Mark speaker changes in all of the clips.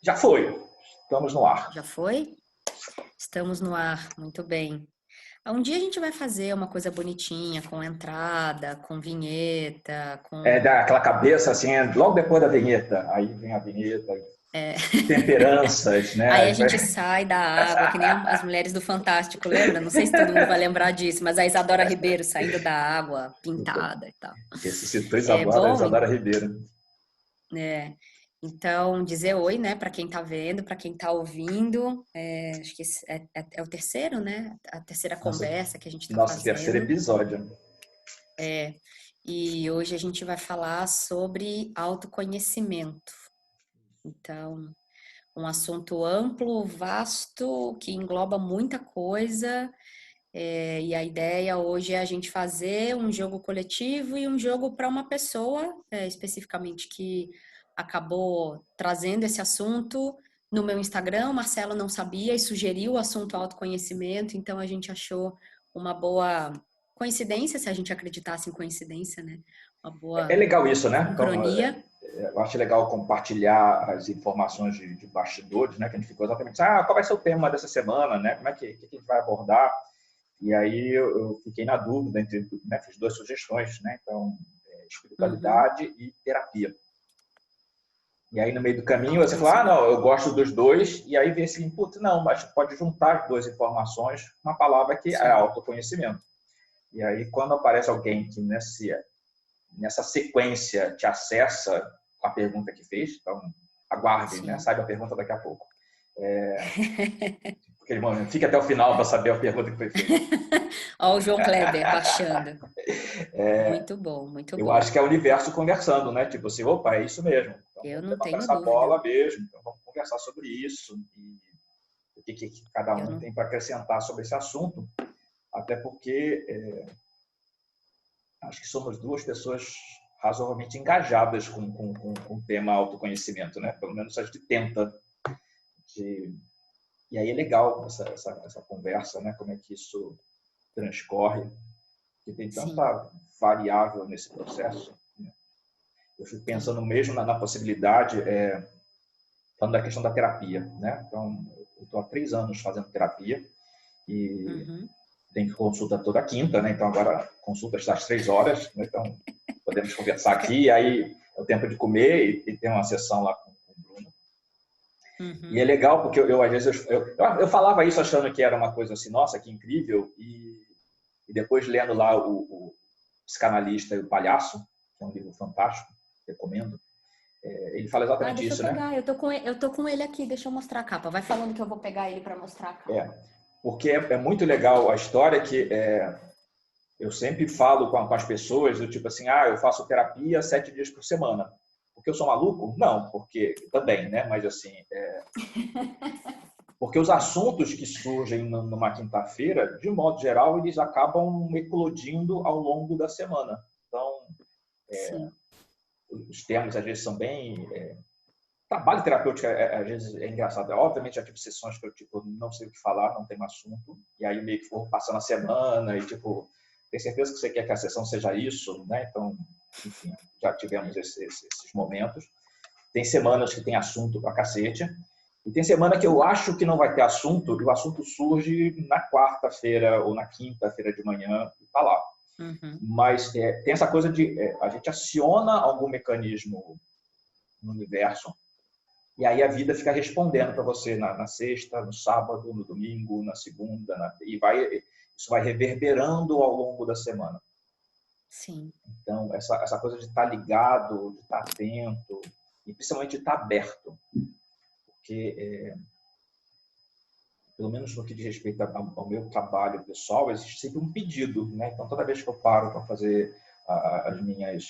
Speaker 1: Já foi. Estamos no ar.
Speaker 2: Já foi? Estamos no ar, muito bem. Um dia a gente vai fazer uma coisa bonitinha, com entrada, com vinheta,
Speaker 1: É
Speaker 2: com.
Speaker 1: daquela cabeça assim, logo depois da vinheta. Aí vem a vinheta,
Speaker 2: é,
Speaker 1: temperanças,
Speaker 2: Aí a
Speaker 1: né?
Speaker 2: gente sai da água, que nem as mulheres do Fantástico, lembra? Não sei se todo mundo vai lembrar disso, mas a Isadora Ribeiro saindo da água, pintada e tal.
Speaker 1: Ressuscitou
Speaker 2: É
Speaker 1: Isadora,
Speaker 2: bom,
Speaker 1: Isadora Ribeiro.
Speaker 2: né? Então, dizer oi, né, para quem tá vendo, para quem tá ouvindo. Acho que esse é o terceiro, né? A terceira
Speaker 1: Nosso,
Speaker 2: conversa que a gente tá
Speaker 1: nosso terceiro
Speaker 2: fazendo.
Speaker 1: episódio.
Speaker 2: E hoje a gente vai falar sobre autoconhecimento. Então, um assunto amplo, vasto, que engloba muita coisa. E a ideia hoje é a gente fazer um jogo coletivo e um jogo para uma pessoa, especificamente, que acabou trazendo esse assunto no meu Instagram. O Marcelo não sabia e sugeriu o assunto autoconhecimento, então a gente achou uma boa coincidência, se a gente acreditasse em coincidência, né? Uma
Speaker 1: É
Speaker 2: boa
Speaker 1: legal isso, né? Então,
Speaker 2: sincronia.
Speaker 1: eu acho legal compartilhar as informações de bastidores, né? Que a gente ficou exatamente, qual vai ser o tema dessa semana, né? Como é que a gente vai abordar? E aí eu fiquei na dúvida entre, né? Fiz duas sugestões, né? Então,
Speaker 2: Uhum,
Speaker 1: espiritualidade e terapia. E aí, no meio do caminho, você fala,
Speaker 2: autoconhecimento.
Speaker 1: não, eu gosto dos dois. E aí vem assim, putz, não, mas pode juntar as duas informações uma palavra que é
Speaker 2: Sim,
Speaker 1: autoconhecimento. E aí, quando aparece alguém que nessa sequência te acessa com a pergunta que fez, então aguarde, né?
Speaker 2: sim.
Speaker 1: Saiba a pergunta daqui a pouco. Porque, irmão, fique até o final para saber a pergunta que foi feita.
Speaker 2: Ó, o João Kleber baixando. Muito bom, muito
Speaker 1: Eu
Speaker 2: bom.
Speaker 1: acho que é o universo conversando, né? Tipo assim, opa, é isso mesmo. Então
Speaker 2: Eu
Speaker 1: vamos
Speaker 2: não
Speaker 1: levantar
Speaker 2: tenho
Speaker 1: essa
Speaker 2: dúvida.
Speaker 1: bola mesmo. Então vamos conversar sobre isso. E o que cada
Speaker 2: Eu
Speaker 1: um
Speaker 2: não.
Speaker 1: tem para acrescentar sobre esse assunto. Até porque acho que somos duas pessoas razoavelmente engajadas com o tema autoconhecimento, né? Pelo menos a gente tenta. De... E aí é legal essa conversa, né? Como é que isso transcorre, que tem
Speaker 2: Sim.
Speaker 1: tanta variável nesse processo. Né? Eu fico
Speaker 2: Tem.
Speaker 1: pensando mesmo na possibilidade, falando da questão da terapia, né? Então, eu estou há 3 anos fazendo terapia e
Speaker 2: Uhum.
Speaker 1: tem consulta toda quinta, né? Então agora consulta está às 3 horas, né? Então podemos conversar
Speaker 2: Fica.
Speaker 1: aqui, aí é o tempo de comer e tem uma sessão lá com o Bruno. E é
Speaker 2: Uhum.
Speaker 1: legal porque às vezes eu falava isso achando que era uma coisa assim, nossa, que incrível, e depois lendo lá o Psicanalista e o Palhaço, que é um livro fantástico, recomendo, ele fala
Speaker 2: Ah,
Speaker 1: exatamente
Speaker 2: deixa eu
Speaker 1: isso, né?
Speaker 2: pegar. Eu tô com ele aqui. Deixa eu mostrar a capa. Vai falando que eu vou pegar ele para mostrar a capa.
Speaker 1: É, porque é muito legal a história que eu sempre falo com as pessoas do tipo assim, eu faço terapia 7 dias por semana. Porque eu sou maluco? Não, porque também, né? Mas assim, porque os assuntos que surgem numa quinta-feira, de modo geral, eles acabam eclodindo ao longo da semana. Então,
Speaker 2: Sim.
Speaker 1: os temas às vezes são bem trabalho terapêutico às vezes é engraçado. Obviamente já tive sessões que eu tipo não sei o que falar, não tenho assunto, e aí meio que vou passando a semana e tipo, tem certeza que você quer que a sessão seja isso, né? Então, enfim, já tivemos esses momentos. Tem semanas que tem assunto pra cacete, e tem semana que eu acho que não vai ter assunto, e o assunto surge na quarta-feira ou na quinta-feira de manhã, e tá lá.
Speaker 2: Uhum.
Speaker 1: Mas tem essa coisa de a gente aciona algum mecanismo no universo e aí a vida fica respondendo para você na sexta, no sábado, no domingo, na segunda, isso vai reverberando ao longo da semana.
Speaker 2: Sim.
Speaker 1: Então, essa coisa de estar ligado, de estar atento, e principalmente de estar aberto, porque, pelo menos no que diz respeito ao meu trabalho pessoal, existe sempre um pedido. Né? Então, toda vez que eu paro para fazer as minhas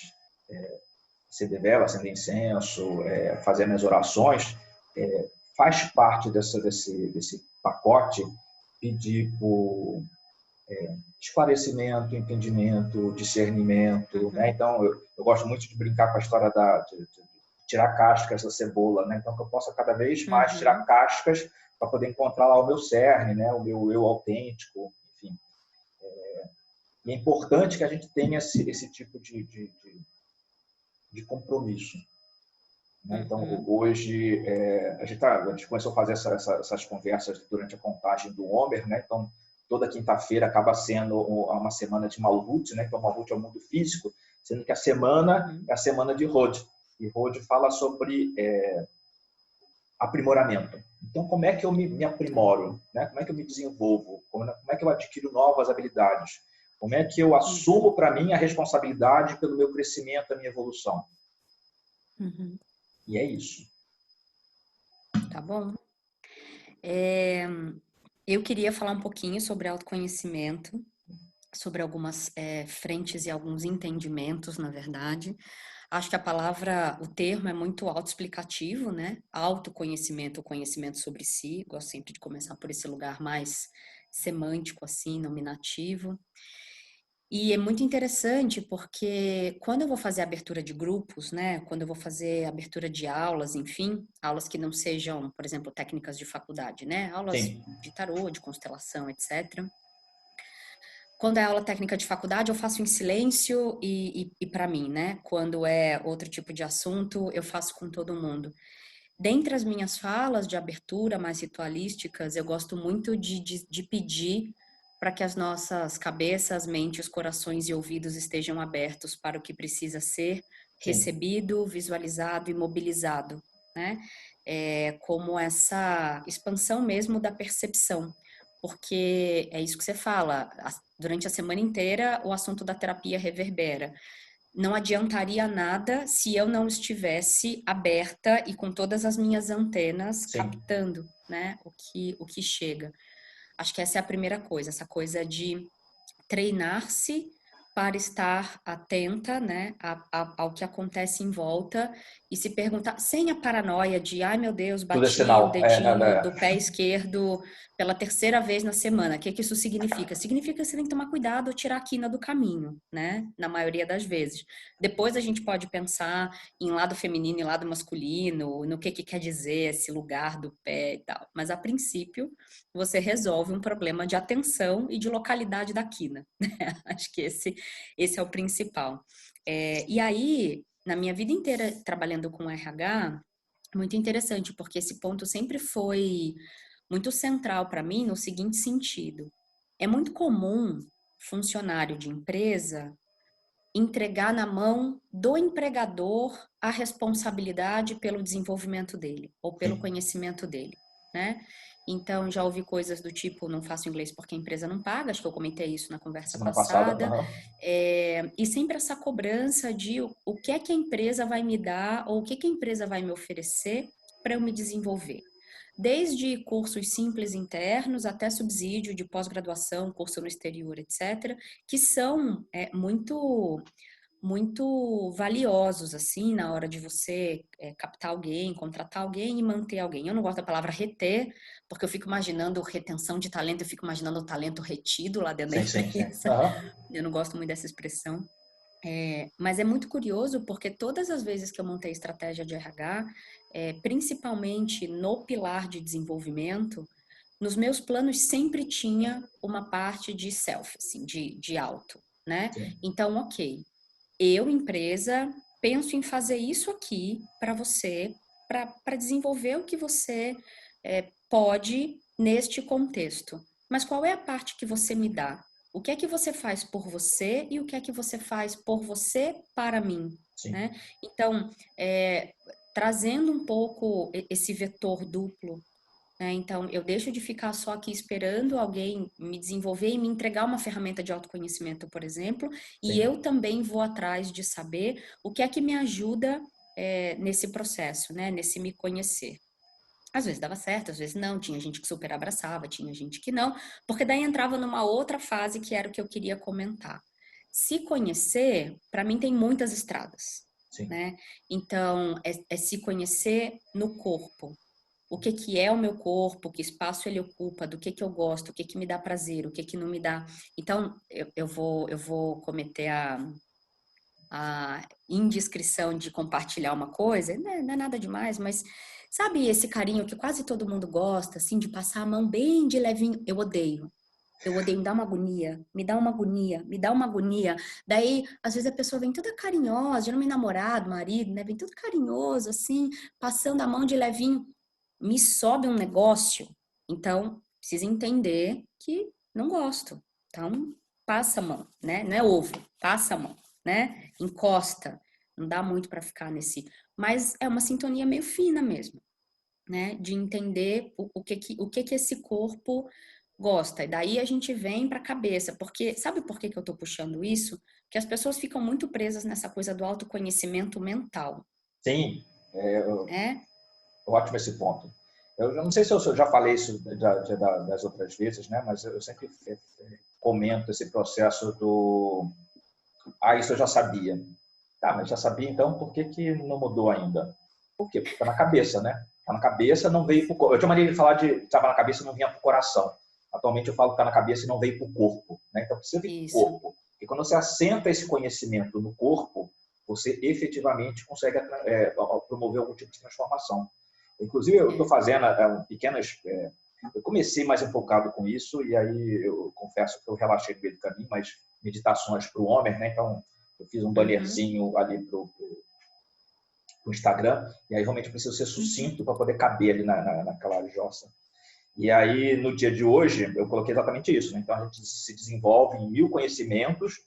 Speaker 1: acender vela, acender incenso, fazer minhas orações, faz parte desse pacote pedir por esclarecimento, entendimento, discernimento. Né?
Speaker 2: Uhum.
Speaker 1: Então, eu gosto muito de brincar com a história de tirar cascas da cebola, né? Então, que eu possa cada vez mais tirar
Speaker 2: Uhum.
Speaker 1: cascas para poder encontrar lá o meu cerne, né? O meu eu autêntico, enfim. E é importante que a gente tenha esse tipo de compromisso. né? Então, hoje, a gente começou a fazer essas conversas durante a contagem do Homer, né? Então, toda quinta-feira acaba sendo uma semana de Malhut, né? Então, Malhut é o mundo físico, sendo que a semana é a semana de Hod. E Hod fala sobre aprimoramento. Então, como é que eu me aprimoro? Né? Como é que eu me desenvolvo? Como é que eu adquiro novas habilidades? Como é que eu assumo para mim a responsabilidade pelo meu crescimento, a minha evolução? E é isso.
Speaker 2: Tá bom. Eu queria falar um pouquinho sobre autoconhecimento, sobre algumas frentes e alguns entendimentos, na verdade. Acho que o termo é muito autoexplicativo, né? Autoconhecimento, o conhecimento sobre si. Gosto sempre de começar por esse lugar mais semântico, assim, nominativo. E é muito interessante porque quando eu vou fazer abertura de grupos, né? Quando eu vou fazer abertura de aulas, enfim, aulas que não sejam, por exemplo, técnicas de faculdade, né? Aulas
Speaker 1: Sim.
Speaker 2: de tarô, de constelação, etc. Quando é aula técnica de faculdade, eu faço em silêncio e para mim, né? Quando é outro tipo de assunto, eu faço com todo mundo. Dentre as minhas falas de abertura mais ritualísticas, eu gosto muito de pedir para que as nossas cabeças, mentes, corações e ouvidos estejam abertos para o que precisa ser
Speaker 1: Sim.
Speaker 2: recebido, visualizado e mobilizado, né? Como essa expansão mesmo da percepção, porque é isso que você fala, durante a semana inteira o assunto da terapia reverbera. Não adiantaria nada se eu não estivesse aberta e com todas as minhas antenas
Speaker 1: Sim.
Speaker 2: captando, né, o que chega. Acho que essa é a primeira coisa, essa coisa de treinar-se para estar atenta, né, ao que acontece em volta e se perguntar, sem a paranoia de, ai meu Deus,
Speaker 1: Tudo é
Speaker 2: bati o
Speaker 1: sinal.
Speaker 2: dedinho do pé esquerdo pela terceira vez na semana. O que isso significa? Significa que você tem que tomar cuidado ou tirar a quina do caminho, né, na maioria das vezes. Depois a gente pode pensar em lado feminino e lado masculino, no que quer dizer esse lugar do pé e tal. Mas a princípio, você resolve um problema de atenção e de localidade da quina. Acho que esse é o principal. E aí, na minha vida inteira trabalhando com RH, muito interessante, porque esse ponto sempre foi muito central para mim no seguinte sentido. É muito comum funcionário de empresa entregar na mão do empregador a responsabilidade pelo desenvolvimento dele ou pelo
Speaker 1: Sim.
Speaker 2: conhecimento dele, né? Então, já ouvi coisas do tipo, não faço inglês porque a empresa não paga, acho que eu comentei isso na conversa
Speaker 1: Semana passada.
Speaker 2: passada, e sempre essa cobrança de o que é que a empresa vai me dar ou o que é que a empresa vai me oferecer para eu me desenvolver. Desde cursos simples internos até subsídio de pós-graduação, curso no exterior, etc., que são muito valiosos, assim, na hora de você captar alguém, contratar alguém e manter alguém. Eu não gosto da palavra reter, porque eu fico imaginando retenção de talento, eu fico imaginando o talento retido lá dentro da
Speaker 1: Sim, sim, sim.
Speaker 2: empresa. Eu não gosto muito dessa expressão. Mas é muito curioso porque todas as vezes que eu montei estratégia de RH, principalmente no pilar de desenvolvimento, nos meus planos sempre tinha uma parte de self, assim, de auto, né?
Speaker 1: Sim.
Speaker 2: Então, ok, eu, empresa, penso em fazer isso aqui para você, para desenvolver o que você pode neste contexto. Mas qual é a parte que você me dá? O que é que você faz por você e o que é que você faz por você para mim?
Speaker 1: Sim.
Speaker 2: Né? Então, trazendo um pouco esse vetor duplo, né? Então, eu deixo de ficar só aqui esperando alguém me desenvolver e me entregar uma ferramenta de autoconhecimento, por exemplo, e
Speaker 1: Sim.
Speaker 2: eu também vou atrás de saber o que é que me ajuda nesse processo, né? Nesse me conhecer. Às vezes dava certo, às vezes não, tinha gente que super abraçava, tinha gente que não, porque daí entrava numa outra fase que era o que eu queria comentar. Se conhecer, para mim tem muitas estradas,
Speaker 1: Sim.
Speaker 2: né? Então, é se conhecer no corpo. O que que é o meu corpo, que espaço ele ocupa, do que eu gosto, o que que me dá prazer, o que que não me dá. Então, eu vou cometer a indiscrição de compartilhar uma coisa, né? Não é nada demais, mas sabe esse carinho que quase todo mundo gosta, assim, de passar a mão bem de levinho? Eu odeio. Eu odeio, me dá uma agonia, me dá uma agonia, me dá uma agonia. Daí, às vezes a pessoa vem toda carinhosa, geralmente namorado, marido, né? Vem todo carinhoso, assim, passando a mão de levinho. Me sobe um negócio. Então, precisa entender que não gosto. Então, passa a mão, né? Não é ovo, passa a mão, né? Encosta. Não dá muito para ficar nesse. Mas é uma sintonia meio fina mesmo, né? De entender o que que esse corpo gosta. E daí a gente vem para a cabeça, porque sabe por que que eu tô puxando isso? Porque as pessoas ficam muito presas nessa coisa do autoconhecimento mental,
Speaker 1: Sim,
Speaker 2: né?
Speaker 1: ótimo esse ponto. Eu não sei se eu já falei isso das outras vezes, né? Mas eu sempre comento esse processo do isso eu já sabia. Tá, mas já sabia, então por que que não mudou ainda? Por quê? Porque está na cabeça, né? Está na cabeça, não veio para o corpo. Eu tinha maneira de falar de estava na cabeça e não vinha para o coração. Atualmente eu falo que está na cabeça e não veio para o corpo. Né? Então precisa vir para o
Speaker 2: Isso.
Speaker 1: corpo. E quando você assenta esse conhecimento no corpo, você efetivamente consegue promover algum tipo de transformação. Inclusive, eu estou
Speaker 2: É.
Speaker 1: fazendo pequenas. Eu comecei mais empolgado com isso, e aí eu confesso que eu relaxei no meio do caminho, mas meditações para o homem, né? Então, eu fiz um
Speaker 2: Uhum.
Speaker 1: bannerzinho ali para o Instagram, e aí realmente preciso ser
Speaker 2: Uhum.
Speaker 1: sucinto para poder caber ali naquela jossa. E aí, no dia de hoje, eu coloquei exatamente isso. Né? Então, a gente se desenvolve em 1000 conhecimentos,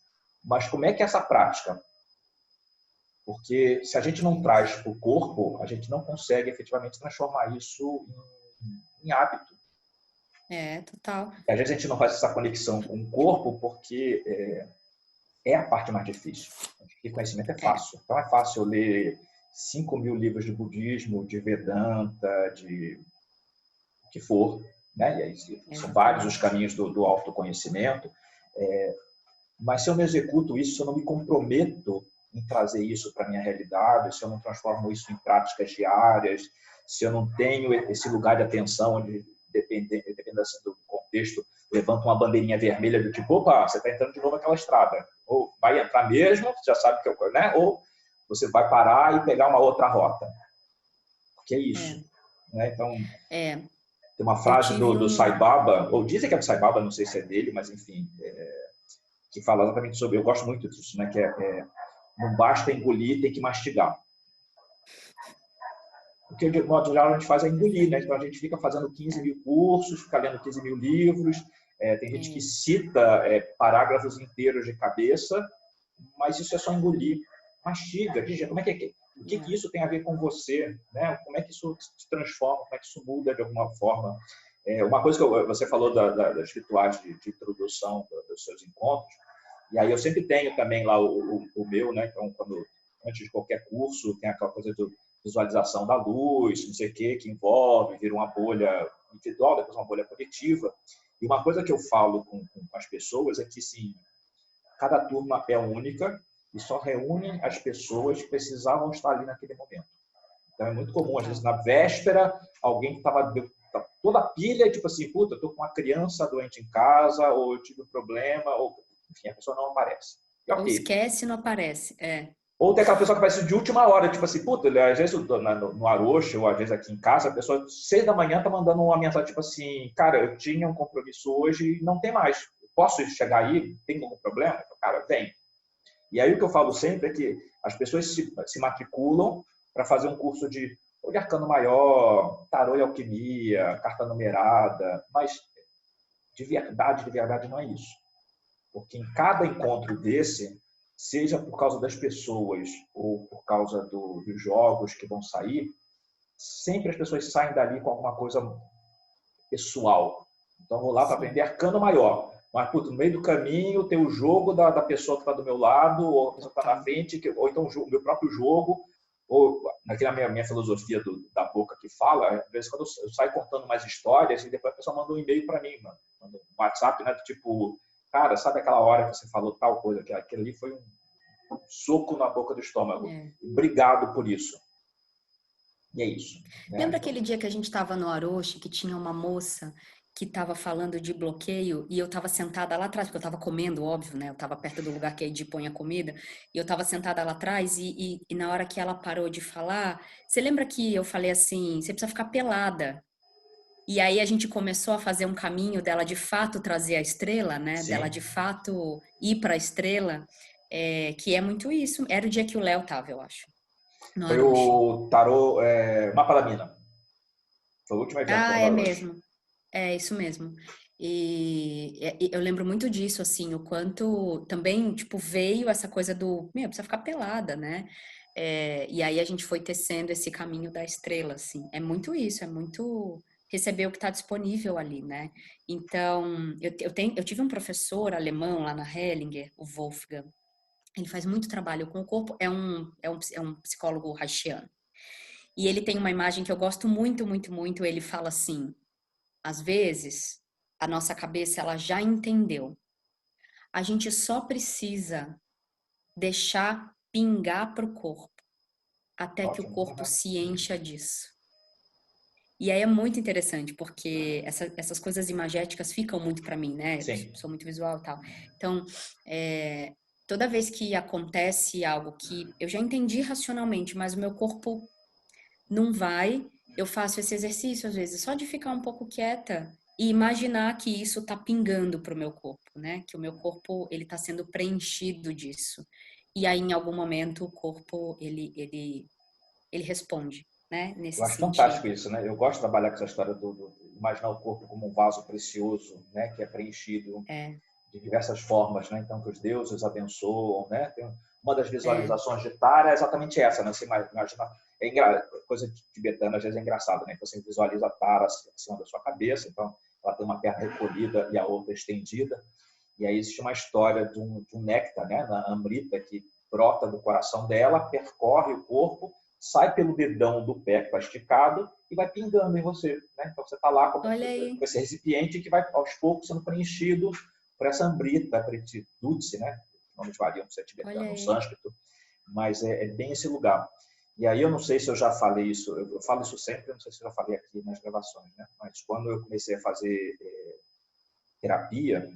Speaker 1: mas como é que é essa prática? Porque se a gente não traz para o corpo, a gente não consegue efetivamente transformar isso em hábito.
Speaker 2: Total.
Speaker 1: E às vezes a gente não faz essa conexão com o corpo porque é a parte mais difícil. Porque conhecimento é
Speaker 2: É,
Speaker 1: fácil. Então é fácil eu ler 5.000 livros de budismo, de Vedanta, de o que for, né? E aí são vários os
Speaker 2: exatamente.
Speaker 1: caminhos do autoconhecimento. Mas se eu não executo isso, se eu não me comprometo em trazer isso para a minha realidade, se eu não transformo isso em práticas diárias, se eu não tenho esse lugar de atenção onde, dependendo assim, do contexto, levanta uma bandeirinha vermelha do tipo, opa, você está entrando de novo naquela estrada. Ou vai entrar mesmo, você já sabe que é, né? Ou você vai parar e pegar uma outra rota. Que é isso.
Speaker 2: É,
Speaker 1: Né? Então,
Speaker 2: é.
Speaker 1: tem uma
Speaker 2: Eu
Speaker 1: frase
Speaker 2: tive
Speaker 1: do Sai
Speaker 2: um.
Speaker 1: Baba, ou dizem que é do Sai Baba, não sei se é dele, mas enfim, que fala exatamente sobre, eu gosto muito disso, né? Que não basta engolir, tem que mastigar. Porque, de modo geral, a gente faz é engolir, né? Então, a gente fica fazendo 15
Speaker 2: É,
Speaker 1: mil cursos, fica lendo 15 mil livros, tem
Speaker 2: é
Speaker 1: gente que
Speaker 2: isso.
Speaker 1: cita parágrafos inteiros de cabeça, mas isso é só engolir. Mastiga, diga, como é que é? O que
Speaker 2: É.
Speaker 1: que isso tem a ver com você? Né? Como é que isso se transforma? Como é que isso muda de alguma forma? Uma coisa que você falou das rituais de introdução dos seus encontros, e aí eu sempre tenho também lá o meu, né? Então, antes de qualquer curso, tem aquela coisa de visualização da luz, não sei o quê, que envolve, vira uma bolha individual, depois uma bolha coletiva. E uma coisa que eu falo com as pessoas é que, sim, cada turma é única e só reúne as pessoas que precisavam estar ali naquele momento. Então é muito comum, às vezes,
Speaker 2: Total.
Speaker 1: na véspera, alguém que estava toda pilha, tipo assim, puta, eu tô com uma criança doente em casa, ou eu tive um problema, ou enfim, a pessoa não aparece. E
Speaker 2: Ou
Speaker 1: ok.
Speaker 2: esquece e não aparece. É.
Speaker 1: Ou tem aquela pessoa que aparece de última hora, tipo assim, puta, às vezes no Arocha, ou às vezes aqui em casa, a pessoa, 6 da manhã, tá mandando uma mensagem, tipo assim, cara, eu tinha um compromisso hoje e não tem mais. Posso chegar aí? Tem algum problema? Cara, vem. E aí o que eu falo sempre é que as pessoas se matriculam para fazer um curso de arcano maior, tarô e alquimia, carta numerada, mas de verdade não é isso. Porque em cada encontro desse, seja por causa das pessoas ou por causa dos jogos que vão sair, sempre as pessoas saem dali com alguma coisa pessoal. Então, vou lá para aprender
Speaker 2: Sim.
Speaker 1: arcano maior. Mas, putz, no meio do caminho tem o jogo da pessoa que está do meu lado, ou a pessoa que está na
Speaker 2: Total.
Speaker 1: frente, ou então o meu próprio jogo, ou naquela minha filosofia da boca que fala, às vezes quando eu saio contando mais histórias, e depois a pessoa manda um e-mail para mim, mano. Manda um WhatsApp, né? Tipo, cara, sabe aquela hora que você falou tal coisa? Que aquele ali foi um soco na boca do estômago.
Speaker 2: É.
Speaker 1: Obrigado por isso. E é isso. Né?
Speaker 2: Lembra
Speaker 1: Então,
Speaker 2: aquele dia que a gente estava no Aroche, que tinha uma moça que estava falando de bloqueio e eu estava sentada lá atrás, porque eu estava comendo, óbvio, né? Eu estava perto do lugar que a Edi põe a comida, e eu estava sentada lá atrás e na hora que ela parou de falar, você lembra que eu falei assim, você precisa ficar pelada. E aí a gente começou a fazer um caminho dela de fato trazer a estrela, né? Dela de
Speaker 1: Sim.
Speaker 2: fato ir para a estrela, que é muito isso. Era o dia que o Léo tava, eu acho, no
Speaker 1: Foi
Speaker 2: Arushi.
Speaker 1: o tarô Mapa da Mina. Foi o último evento que
Speaker 2: Ah,
Speaker 1: teve no
Speaker 2: é
Speaker 1: Orochi.
Speaker 2: mesmo. É isso mesmo. E eu lembro muito disso, assim, o quanto também, tipo, veio essa coisa do, meu, precisa ficar pelada, né? E aí a gente foi tecendo esse caminho da estrela, assim. É muito isso, é muito receber o que está disponível ali, né? Então, eu tive um professor alemão lá na Hellinger, o Wolfgang. Ele faz muito trabalho com o corpo, é um psicólogo haitiano. E ele tem uma imagem que eu gosto muito, muito, muito. Ele fala assim: às vezes, a nossa cabeça ela já entendeu. A gente só precisa deixar pingar para o corpo, até que o
Speaker 1: Ótimo.
Speaker 2: corpo se encha disso. E aí é muito interessante, porque essas coisas imagéticas ficam muito para mim, né? Eu
Speaker 1: Sim.
Speaker 2: sou muito visual e tal. Então, toda vez que acontece algo que eu já entendi racionalmente, mas o meu corpo não vai, eu faço esse exercício às vezes, só de ficar um pouco quieta e imaginar que isso tá pingando pro meu corpo, né? Que o meu corpo, ele tá sendo preenchido disso. E aí, em algum momento, o corpo, ele responde, né?
Speaker 1: Eu
Speaker 2: Nesse
Speaker 1: acho fantástico
Speaker 2: sentido.
Speaker 1: isso, né? Eu gosto de trabalhar com essa história do imaginar o corpo como um vaso precioso, né? Que é preenchido
Speaker 2: É,
Speaker 1: de diversas formas, né? Então, que os deuses abençoam, né? Tem uma das
Speaker 2: é,
Speaker 1: visualizações de Tara é exatamente essa, né? Você imagina, coisa tibetana às vezes é engraçada, né? Você visualiza Tara acima da sua cabeça, então ela tem uma perna recolhida e a outra estendida, e aí existe uma história de um néctar, né? Na Amrita, que brota do coração dela, percorre o corpo, sai pelo dedão do pé que está esticado e vai pingando em você, né? Então você está lá com
Speaker 2: olha aí,
Speaker 1: esse recipiente que vai aos poucos sendo preenchido por essa Amrita, Dutse, né? Nomes variam se é
Speaker 2: olha
Speaker 1: tibetano ou
Speaker 2: aí.
Speaker 1: sânscrito, mas é bem esse lugar. E aí eu não sei se eu já falei isso, eu falo isso sempre, eu não sei se eu já falei aqui nas gravações, né? Mas quando eu comecei a fazer terapia,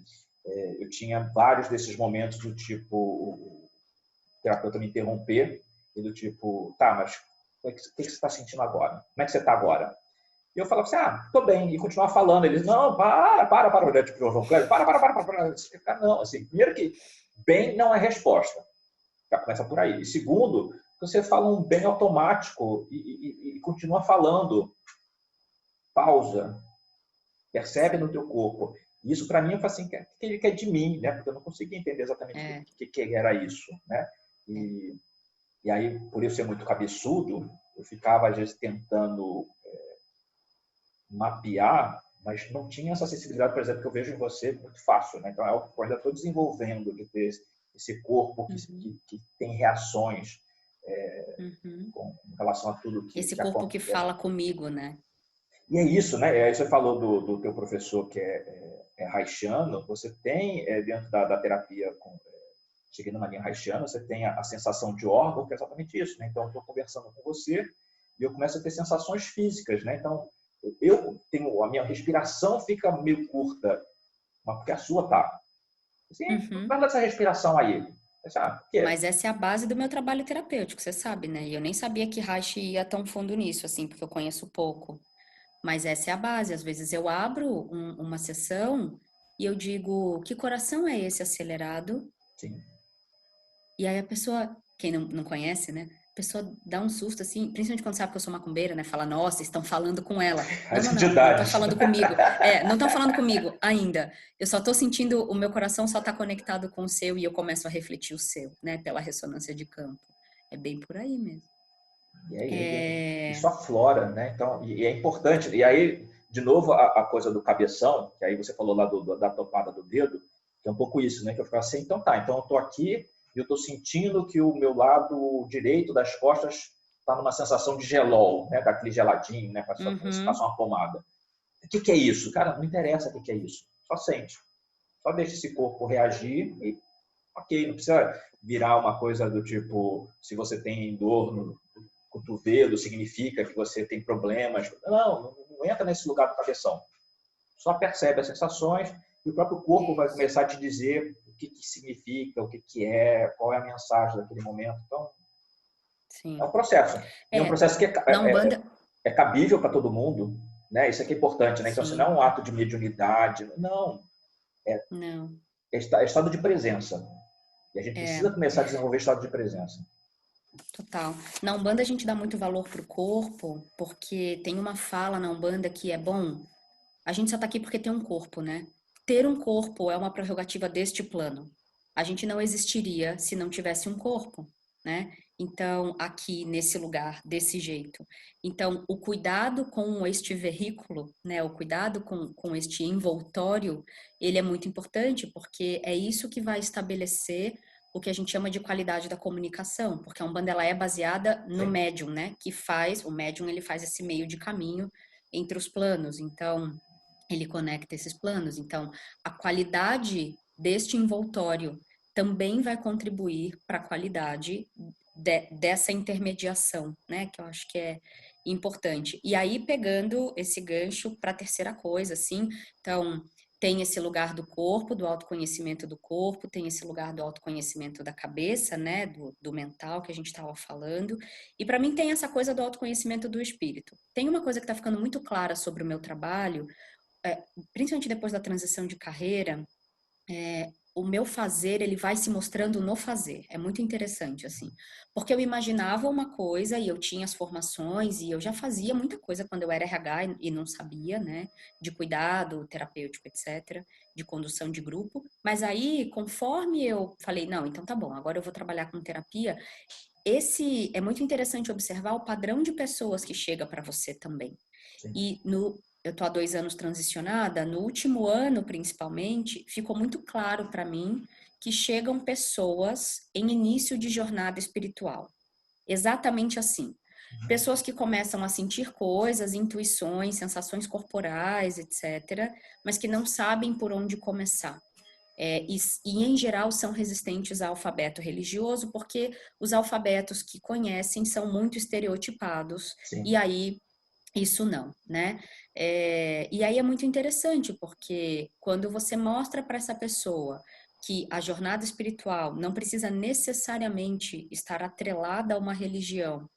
Speaker 1: eu tinha vários desses momentos do tipo, o terapeuta me interromper e do tipo, tá, mas o que você está sentindo agora? Como é que você está agora? E eu falava assim, tô bem, e continuar falando. Eles, não, para, tipo, o João Cléber, para. Não, assim, primeiro que bem não é resposta, já começa por aí. E segundo, você fala um bem automático e continua falando, pausa, percebe no
Speaker 2: Sim,
Speaker 1: teu corpo. Isso para mim eu falo assim, que ele quer de mim, né? Porque eu não conseguia entender exatamente o
Speaker 2: é,
Speaker 1: que era isso, né?
Speaker 2: é.
Speaker 1: E aí, por eu ser muito cabeçudo, eu ficava às vezes tentando mapear, mas não tinha essa acessibilidade, por exemplo, que eu vejo em você muito fácil, né? Então é algo que eu ainda estou desenvolvendo, de ter esse corpo
Speaker 2: Uhum,
Speaker 1: que tem reações
Speaker 2: uhum.
Speaker 1: com relação a tudo
Speaker 2: Esse
Speaker 1: que
Speaker 2: corpo que
Speaker 1: acontece.
Speaker 2: fala comigo, né?
Speaker 1: E é isso, né? Aí você falou do teu professor que é haitiano, você tem dentro da terapia, seguindo uma linha haitiana, você tem a sensação de órgão, que é exatamente isso, né? Então, eu estou conversando com você e eu começo a ter sensações físicas, né? Então, eu tenho, a minha respiração fica meio curta, mas porque a sua tá. Assim,
Speaker 2: Uhum.
Speaker 1: vai dessa respiração aí. Por quê?
Speaker 2: Mas essa é a base do meu trabalho terapêutico, você sabe, né? E eu nem sabia que Reich ia tão fundo nisso, assim, porque eu conheço pouco. Mas essa é a base. Às vezes eu abro uma sessão e eu digo, que coração é esse acelerado?
Speaker 1: Sim.
Speaker 2: E aí a pessoa, quem não conhece, né? A pessoa dá um susto, assim, principalmente quando sabe que eu sou macumbeira, né? Fala, nossa, estão falando com ela. Não,
Speaker 1: As
Speaker 2: não, não, não estão
Speaker 1: entidades.
Speaker 2: falando comigo. Não estão falando comigo ainda. Eu só estou sentindo, o meu coração só está conectado com o seu e eu começo a refletir o seu, né? Pela ressonância de campo. É bem por aí mesmo.
Speaker 1: Isso
Speaker 2: É...
Speaker 1: aflora, né? Então, e é importante. E aí, de novo, a coisa do cabeção, que aí você falou lá da topada do dedo, que é um pouco isso, né? Que eu ficava assim, então tá, então eu tô aqui e eu tô sentindo que o meu lado direito das costas está numa sensação de gelol, né? Daquele geladinho, né? Como se passa
Speaker 2: Uhum.
Speaker 1: uma pomada. O que é isso? Cara, não interessa o que é isso. Só sente. Só deixa esse corpo reagir e ok, não precisa virar uma coisa do tipo, se você tem dor no cotovelo, significa que você tem problemas. Não entra nesse lugar do cabeção. Só percebe as sensações e o próprio corpo vai
Speaker 2: Isso.
Speaker 1: começar a te dizer o que significa, o que é, qual é a mensagem daquele momento. Então, é um
Speaker 2: Sim.
Speaker 1: processo. E é um processo que
Speaker 2: Na Umbanda,
Speaker 1: é cabível para todo mundo. né? Isso aqui é importante, né? Então, assim, não é
Speaker 2: Sim,
Speaker 1: um ato de mediunidade, não. É,
Speaker 2: não.
Speaker 1: é estado de presença. E a gente
Speaker 2: É,
Speaker 1: precisa começar a desenvolver estado de presença.
Speaker 2: total. Na Umbanda a gente dá muito valor pro corpo, porque tem uma fala na Umbanda que é bom, a gente só tá aqui porque tem um corpo, né? Ter um corpo é uma prerrogativa deste plano. A gente não existiria se não tivesse um corpo, né? Então, aqui nesse lugar, desse jeito. Então, o cuidado com este veículo, né? O cuidado com este envoltório, ele é muito importante, porque é isso que vai estabelecer o que a gente chama de qualidade da comunicação, porque a Umbanda ela é baseada no
Speaker 1: Sim,
Speaker 2: médium, né? O médium ele faz esse meio de caminho entre os planos. Então, ele conecta esses planos. Então, a qualidade deste envoltório também vai contribuir para a qualidade dessa intermediação, né? Que eu acho que é importante. E aí, pegando esse gancho para a terceira coisa, assim, então, tem esse lugar do corpo, do autoconhecimento do corpo, tem esse lugar do autoconhecimento da cabeça, né? Do mental que a gente estava falando. E para mim tem essa coisa do autoconhecimento do espírito. Tem uma coisa que está ficando muito clara sobre o meu trabalho, principalmente depois da transição de carreira, o meu fazer, ele vai se mostrando no fazer. É muito interessante, assim. Porque eu imaginava uma coisa e eu tinha as formações e eu já fazia muita coisa quando eu era RH e não sabia, né? De cuidado terapêutico, etc. De condução de grupo. Mas aí, conforme eu falei, não, então tá bom, agora eu vou trabalhar com terapia. É muito interessante observar o padrão de pessoas que chega para você também.
Speaker 1: sim.
Speaker 2: E eu tô há 2 anos transicionada, no último ano, principalmente, ficou muito claro para mim que chegam pessoas em início de jornada espiritual. Exatamente assim. Pessoas que começam a sentir coisas, intuições, sensações corporais, etc., mas que não sabem por onde começar. Em geral, são resistentes ao alfabeto religioso, porque os alfabetos que conhecem são muito estereotipados, e
Speaker 1: Sim.
Speaker 2: aí isso não, né? E aí é muito interessante, porque quando você mostra para essa pessoa que a jornada espiritual não precisa necessariamente estar atrelada a uma religião,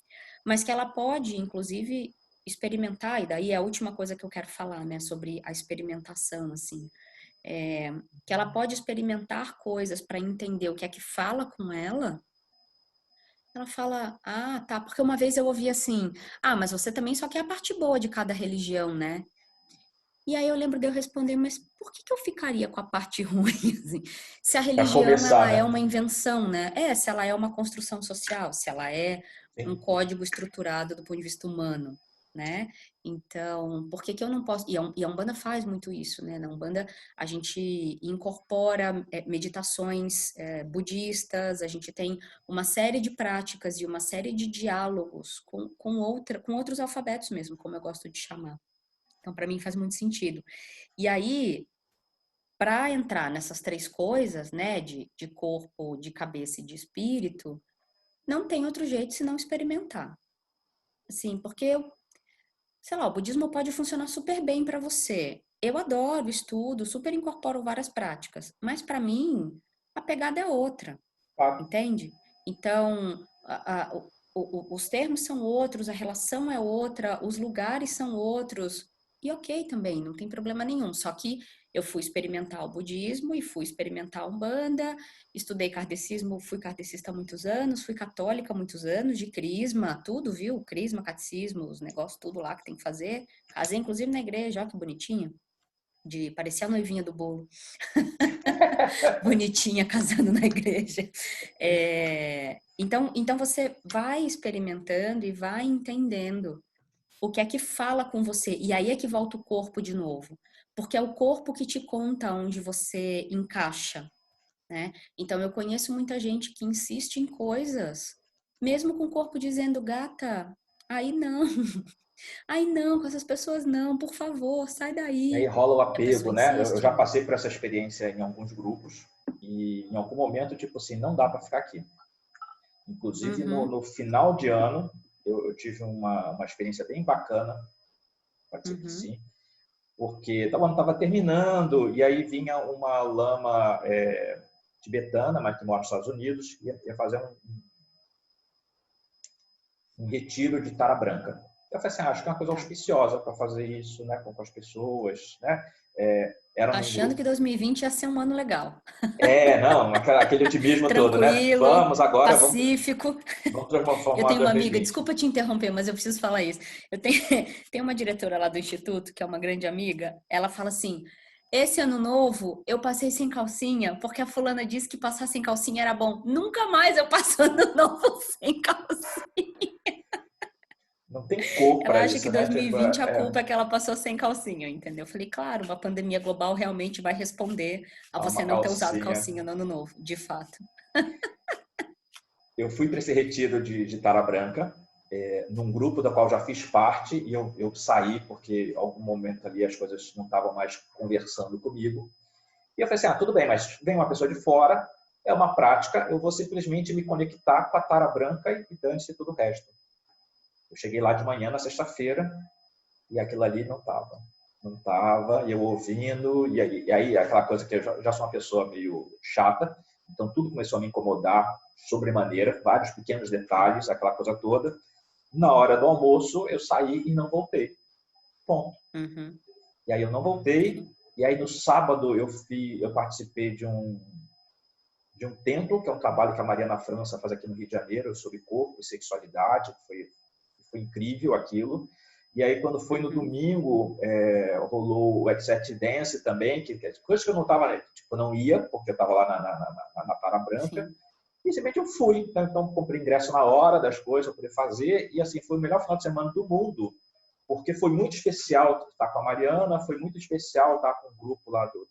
Speaker 2: mas que ela pode, inclusive, experimentar, e daí é a última coisa que eu quero falar, né, sobre a experimentação, assim, é, que ela pode experimentar coisas para entender o que é que fala com ela fala, ah, tá, porque uma vez eu ouvi assim, ah, mas você também só quer a parte boa de cada religião, né? E aí eu lembro de eu responder, mas por que que eu ficaria com a parte ruim, assim? Se a
Speaker 1: Para
Speaker 2: religião,
Speaker 1: começar,
Speaker 2: ela é
Speaker 1: né?
Speaker 2: uma invenção, né? Se ela é uma construção social, se ela é um
Speaker 1: Sim.
Speaker 2: código estruturado do ponto de vista humano, né? Então, por que que eu não posso... E a Umbanda faz muito isso, né? Na Umbanda, a gente incorpora meditações budistas, a gente tem uma série de práticas e uma série de diálogos com outros alfabetos mesmo, como eu gosto de chamar. Então, para mim faz muito sentido. E aí, para entrar nessas três coisas, né, de corpo, de cabeça e de espírito, não tem outro jeito senão experimentar. Assim, porque, sei lá, o budismo pode funcionar super bem para você. Eu adoro, estudo, super incorporo várias práticas, mas para mim, a pegada é outra,
Speaker 1: Fato.
Speaker 2: entende? Então, os termos são outros, a relação é outra, os lugares são outros. E ok também, não tem problema nenhum. Só que eu fui experimentar o budismo e fui experimentar a Umbanda, estudei kardecismo, fui kardecista há muitos anos, fui católica há muitos anos, de crisma, tudo, viu? Crisma, catecismo, os negócios tudo lá que tem que fazer. Casei inclusive na igreja, ó que bonitinho. De parecer a noivinha do bolo. Bonitinha casando na igreja. Então você vai experimentando e vai entendendo o que é que fala com você. E aí é que volta o corpo de novo. Porque é o corpo que te conta onde você encaixa, né? Então eu conheço muita gente que insiste em coisas, mesmo com o corpo dizendo, gata, aí não, aí não, com essas pessoas não, por favor, sai
Speaker 1: E aí
Speaker 2: daí.
Speaker 1: rola o
Speaker 2: E a pessoa
Speaker 1: apego, né? Eu
Speaker 2: insiste,
Speaker 1: já
Speaker 2: né?
Speaker 1: passei por essa experiência em alguns grupos e em algum momento, tipo assim, não dá para ficar aqui. Inclusive,
Speaker 2: Uhum,
Speaker 1: no final de ano, eu tive uma experiência bem bacana, pode ser que
Speaker 2: uhum,
Speaker 1: sim, porque o ano estava terminando e aí vinha uma lama tibetana, mas que mora nos Estados Unidos, ia fazer um retiro de tara branca. Eu falei assim, acho que é uma coisa
Speaker 2: Tá.
Speaker 1: auspiciosa para fazer isso, né, com as pessoas, né? Era num
Speaker 2: Achando
Speaker 1: grupo.
Speaker 2: que 2020 ia ser um ano legal.
Speaker 1: Não, aquele otimismo todo, né?
Speaker 2: Tranquilo,
Speaker 1: Vamos agora,
Speaker 2: pacífico.
Speaker 1: vamos
Speaker 2: Eu
Speaker 1: transformar
Speaker 2: tenho uma amiga,
Speaker 1: 2020.
Speaker 2: desculpa te interromper, mas eu preciso falar isso. Eu tenho, tenho uma diretora lá do Instituto, que é uma grande amiga, ela fala assim: esse ano novo eu passei sem calcinha, porque a fulana disse que passar sem calcinha era bom. Nunca mais eu passo ano novo sem calcinha.
Speaker 1: Não tem cor
Speaker 2: Ela
Speaker 1: para
Speaker 2: acha que
Speaker 1: isso, né? Tipo,
Speaker 2: 2020 a culpa é que ela passou sem calcinha, entendeu? Eu falei, claro, uma pandemia global realmente vai responder a você
Speaker 1: uma
Speaker 2: não ter usado
Speaker 1: calcinha.
Speaker 2: calcinha no ano novo, de fato.
Speaker 1: Eu fui para esse retiro de Tara Branca, num grupo da qual já fiz parte, e eu saí porque em algum momento ali as coisas não estavam mais conversando comigo. E eu falei assim, tudo bem, mas vem uma pessoa de fora, é uma prática, eu vou simplesmente me conectar com a Tara Branca e dane-se tudo o resto. Eu cheguei lá de manhã, na sexta-feira, e aquilo ali não estava. Não estava, e eu ouvindo, e aí aquela coisa que eu já sou uma pessoa meio chata, então tudo começou a me incomodar sobremaneira, vários pequenos detalhes, aquela coisa toda. Na hora do almoço, eu saí e não voltei. Ponto.
Speaker 2: Uhum.
Speaker 1: E aí eu não voltei, e aí no sábado eu participei de um templo, que é um trabalho que a Mariana França faz aqui no Rio de Janeiro, sobre corpo e sexualidade, foi incrível aquilo. E aí, quando foi no
Speaker 2: Uhum.
Speaker 1: domingo, rolou o Exet Dance também, que coisa que eu não estava, tipo, não ia, porque eu estava lá na Tara Branca.
Speaker 2: Sim.
Speaker 1: E simplesmente eu fui, né? Então comprei ingresso na hora das coisas para poder fazer, e assim, foi o melhor final de semana do mundo, porque foi muito especial estar com a Mariana, foi muito especial estar com o grupo lá do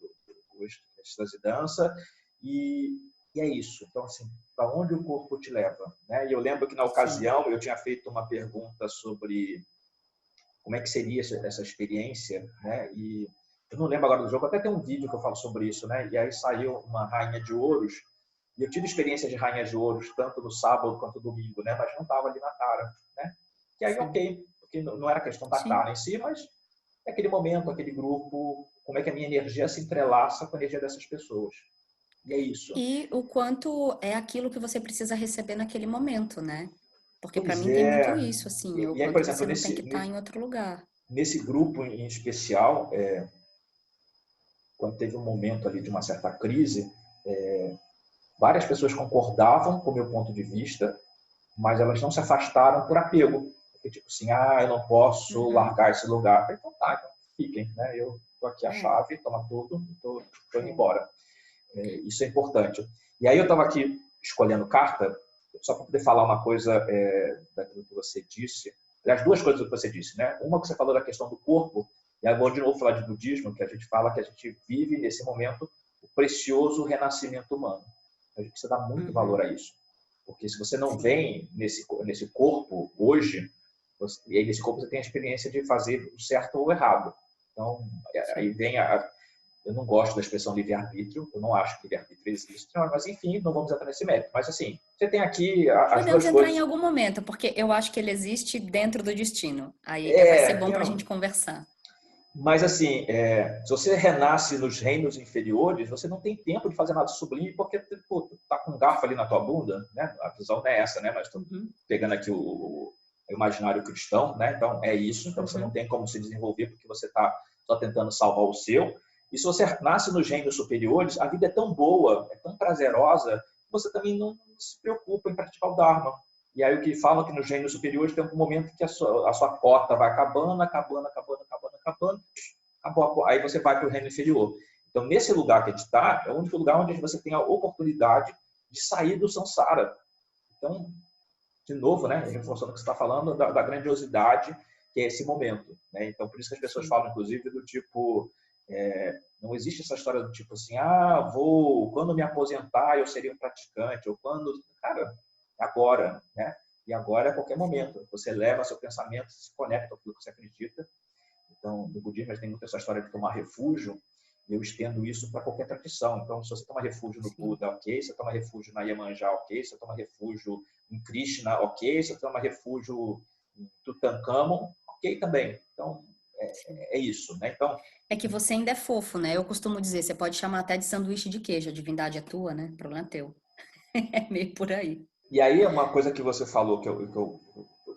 Speaker 1: Êxtase Dança, e, e é isso. Então, assim, para onde o corpo te leva? Né? E eu lembro que na
Speaker 2: Sim.
Speaker 1: ocasião eu tinha feito uma pergunta sobre como é que seria essa experiência, né? E eu não lembro agora do jogo, até tem um vídeo que eu falo sobre isso, né? E aí saiu uma rainha de ouros, e eu tive experiência de rainha de ouros tanto no sábado quanto no domingo, né? Mas não estava ali na Tara, né? E aí,
Speaker 2: Sim.
Speaker 1: ok, porque não era questão da
Speaker 2: Sim.
Speaker 1: Tara em si, mas é aquele momento, aquele grupo, como é que a minha energia se entrelaça com a energia dessas pessoas. E é isso.
Speaker 2: E o quanto é aquilo que você precisa receber naquele momento, né? Porque para
Speaker 1: Pois
Speaker 2: mim tem muito
Speaker 1: é.
Speaker 2: isso, assim, o
Speaker 1: E aí, por
Speaker 2: quanto
Speaker 1: exemplo,
Speaker 2: você não tem que estar em outro lugar.
Speaker 1: nesse grupo em especial, quando teve um momento ali de uma certa crise, várias pessoas concordavam com o meu ponto de vista, mas elas não se afastaram por apego. Porque, tipo assim, eu não posso
Speaker 2: Uhum.
Speaker 1: largar esse lugar. Eu falei, então tá, então fiquem, né? Eu tô aqui a
Speaker 2: É,
Speaker 1: chave, toma tudo, tô indo
Speaker 2: é.
Speaker 1: embora. Isso é importante. E aí eu estava aqui escolhendo carta, só para poder falar uma coisa daquilo que você disse. Aliás, duas coisas que você disse, né? Uma que você falou da questão do corpo, e agora vou de novo falar de budismo, que a gente fala que a gente vive nesse momento o precioso renascimento humano. A gente precisa dar muito valor
Speaker 2: Uhum.
Speaker 1: a isso. Porque se você não
Speaker 2: Sim.
Speaker 1: vem nesse corpo hoje, e aí nesse corpo você tem a experiência de fazer o certo ou o errado. Então, aí
Speaker 2: Sim.
Speaker 1: vem eu não gosto da expressão livre-arbítrio, eu não acho que livre-arbítrio existe, mas enfim, não vamos entrar nesse mérito. Mas assim, você tem aqui as
Speaker 2: Podemos
Speaker 1: duas
Speaker 2: entrar em
Speaker 1: coisas.
Speaker 2: algum momento, porque eu acho que ele existe dentro do destino. Aí vai ser bom para a gente conversar.
Speaker 1: Mas assim, se você renasce nos reinos inferiores, você não tem tempo de fazer nada sublime, porque pô, tá com um garfo ali na tua bunda, né? A visão não é essa, né? Mas estou
Speaker 2: Uhum.
Speaker 1: pegando aqui o imaginário cristão, né? Então é isso. Então você não
Speaker 2: Uhum.
Speaker 1: tem como se desenvolver porque você está só tentando salvar o seu. E se você nasce nos reinos superiores, a vida é tão boa, é tão prazerosa, você também não se preocupa em praticar o Dharma. E aí o que fala que nos reinos superiores tem um momento que a sua cota vai acabando, acabando, acabando, acabando, acabando, acabou. Aí você vai para o reino inferior. Então, nesse lugar que a gente está, é o único lugar onde você tem a oportunidade de sair do samsara. Então, de novo, né, reforçando o que você está falando, da grandiosidade que é esse momento. Né? Então, por isso que as pessoas
Speaker 2: Sim.
Speaker 1: falam, inclusive, do tipo, não existe essa história do tipo assim, quando me aposentar, eu seria um praticante, ou quando, cara, agora, né? E agora é a qualquer momento. Você leva seu pensamento, se conecta com aquilo que você acredita. Então, no budismo, tem muito essa história de tomar refúgio, e eu estendo isso para qualquer tradição. Então, se você toma refúgio no
Speaker 2: Sim.
Speaker 1: Buda, ok. Se você toma refúgio na Iemanjá, ok. Se você toma refúgio em Krishna, ok. Se você toma refúgio em Tutankhamon, ok também. Então,
Speaker 2: Sim.
Speaker 1: é isso, né? Então,
Speaker 2: É que você ainda é fofo, né? Eu costumo dizer, você pode chamar até de sanduíche de queijo, a divindade é tua, né? O problema é teu. É meio por aí.
Speaker 1: e aí é uma coisa que você falou que eu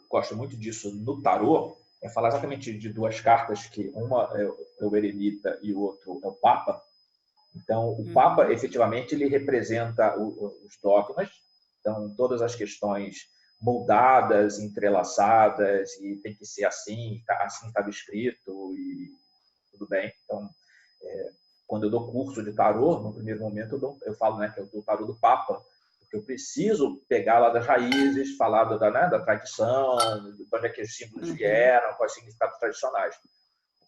Speaker 1: gosto muito disso no tarô, é falar exatamente de duas cartas, que uma é o eremita e o outro é o Papa. Então, o Papa, efetivamente, ele representa os dogmas, então, todas as questões moldadas, entrelaçadas, e tem que ser assim, assim estava escrito, e tudo bem. Então, quando eu dou curso de tarô, no primeiro momento eu falo, né, que eu dou tarô do Papa, porque eu preciso pegar lá das raízes, falar da tradição, de onde é que os símbolos vieram, quais significados tradicionais.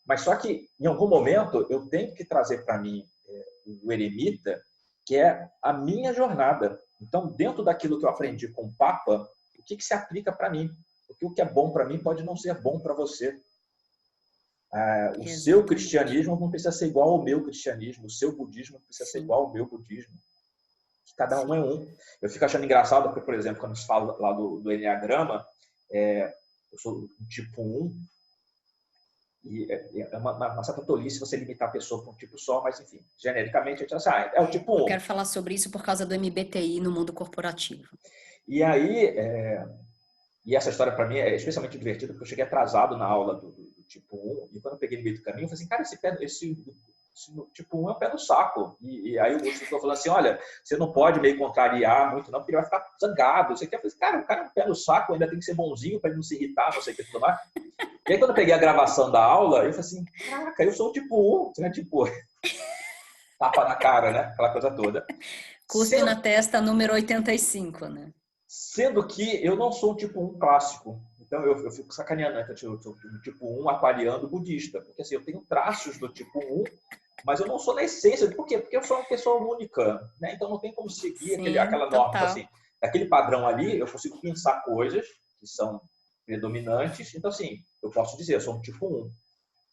Speaker 1: Mas só que, em algum momento, eu tenho que trazer para mim o eremita, que é a minha jornada. Então, dentro daquilo que eu aprendi com o Papa, o que se aplica para mim? Porque o que é bom para mim pode não ser bom para você. O seu cristianismo não precisa ser igual ao meu cristianismo, o seu budismo não precisa ser igual ao meu budismo. Cada um é um. Eu fico achando engraçado, porque, por exemplo, quando se fala lá do Enneagrama, eu sou um tipo 1, e é uma certa tolice você limitar a pessoa para um tipo só, mas, enfim, genericamente, a gente assim, é o tipo 1.
Speaker 2: Eu quero falar sobre isso por causa do MBTI no mundo corporativo.
Speaker 1: E aí, e essa história para mim é especialmente divertida, porque eu cheguei atrasado na aula do tipo 1, e quando eu peguei no meio do caminho, eu falei assim, cara, esse tipo 1 é o pé no saco. E aí o instrutor falou assim, olha, você não pode meio contrariar muito não, porque ele vai ficar zangado. Você quer? Eu falei assim, cara, o cara é um pé no saco, ainda tem que ser bonzinho para ele não se irritar, não sei o que tudo mais. E aí quando eu peguei a gravação da aula, eu falei assim, caraca, eu sou o tipo 1, você não é tipo tapa na cara, né? Aquela coisa toda.
Speaker 2: Cuspe na testa número 85, né?
Speaker 1: Sendo que eu não sou um tipo 1 clássico. Então eu fico sacaneando, né? Que eu sou um tipo 1 aquariano budista. Porque assim, eu tenho traços do tipo 1, mas eu não sou na essência. Por quê? Porque eu sou uma pessoa única. Né? Então não tem como seguir aquela norma. Assim, aquele padrão ali, eu consigo pensar coisas que são predominantes. Então, assim, eu posso dizer, eu sou um tipo 1.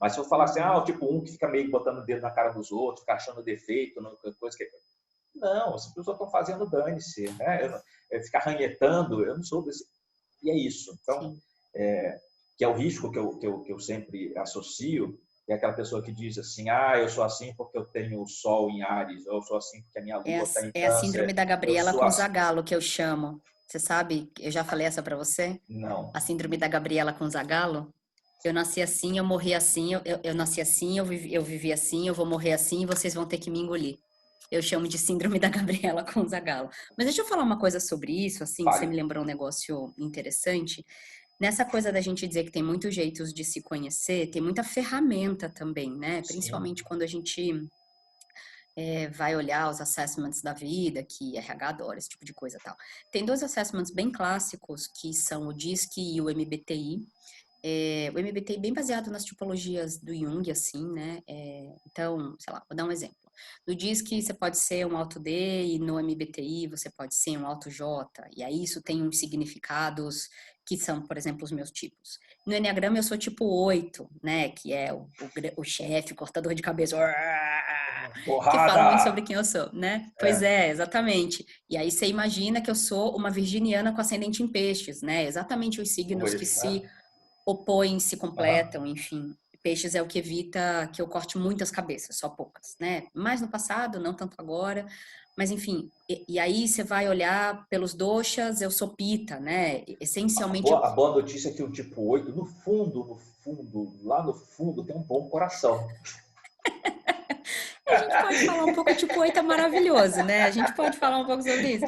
Speaker 1: Mas se eu falar assim, o tipo 1 que fica meio botando o dedo na cara dos outros, fica achando defeito, coisa que... Não, as pessoas estão fazendo dane-se, né? Ficar ranhetando, eu não sou desse. E é isso. Então, que é o risco que eu sempre associo, é aquela pessoa que diz assim, eu sou assim porque eu tenho o sol em Áries, ou eu sou assim porque a minha lua está em Câncer.
Speaker 2: É a síndrome da Gabriela com
Speaker 1: assim.
Speaker 2: Zagalo, que eu chamo. Você sabe? Eu já falei essa para você?
Speaker 1: Não.
Speaker 2: A síndrome da Gabriela com Zagalo. Eu nasci assim, eu morri assim, eu nasci assim, eu vivi assim, eu vou morrer assim e vocês vão ter que me engolir. Eu chamo de síndrome da Gabriela com Zagalo. Mas deixa eu falar uma coisa sobre isso, assim, que você me lembrou um negócio interessante. Nessa coisa da gente dizer que tem muitos jeitos de se conhecer, tem muita ferramenta também, né?
Speaker 1: Sim.
Speaker 2: Principalmente quando a gente vai olhar os assessments da vida, que RH adora esse tipo de coisa e tal. Tem dois assessments bem clássicos, que são o DISC e o MBTI. O MBTI bem baseado nas tipologias do Jung, assim, né? Então, sei lá, vou dar um exemplo. No DISC você pode ser um alto D e no MBTI você pode ser um alto J. E aí isso tem uns significados que são, por exemplo, os meus tipos. No Enneagrama eu sou tipo 8, né? Que é o chefe, o cortador de cabeça. Que fala muito sobre quem eu sou, né? Pois exatamente. E aí você imagina que eu sou uma virginiana com ascendente em peixes, né? Exatamente os signos que se opõem, se completam, enfim. Peixes é o que evita que eu corte muitas cabeças, só poucas, né? Mais no passado, não tanto agora. Mas, enfim, e aí você vai olhar pelos doshas, eu sou pita, né? Essencialmente...
Speaker 1: A boa notícia é que o tipo 8, no fundo, lá no fundo, tem um bom coração.
Speaker 2: A gente pode falar um pouco, tipo, 8 é maravilhoso, né? A gente pode falar um pouco sobre isso.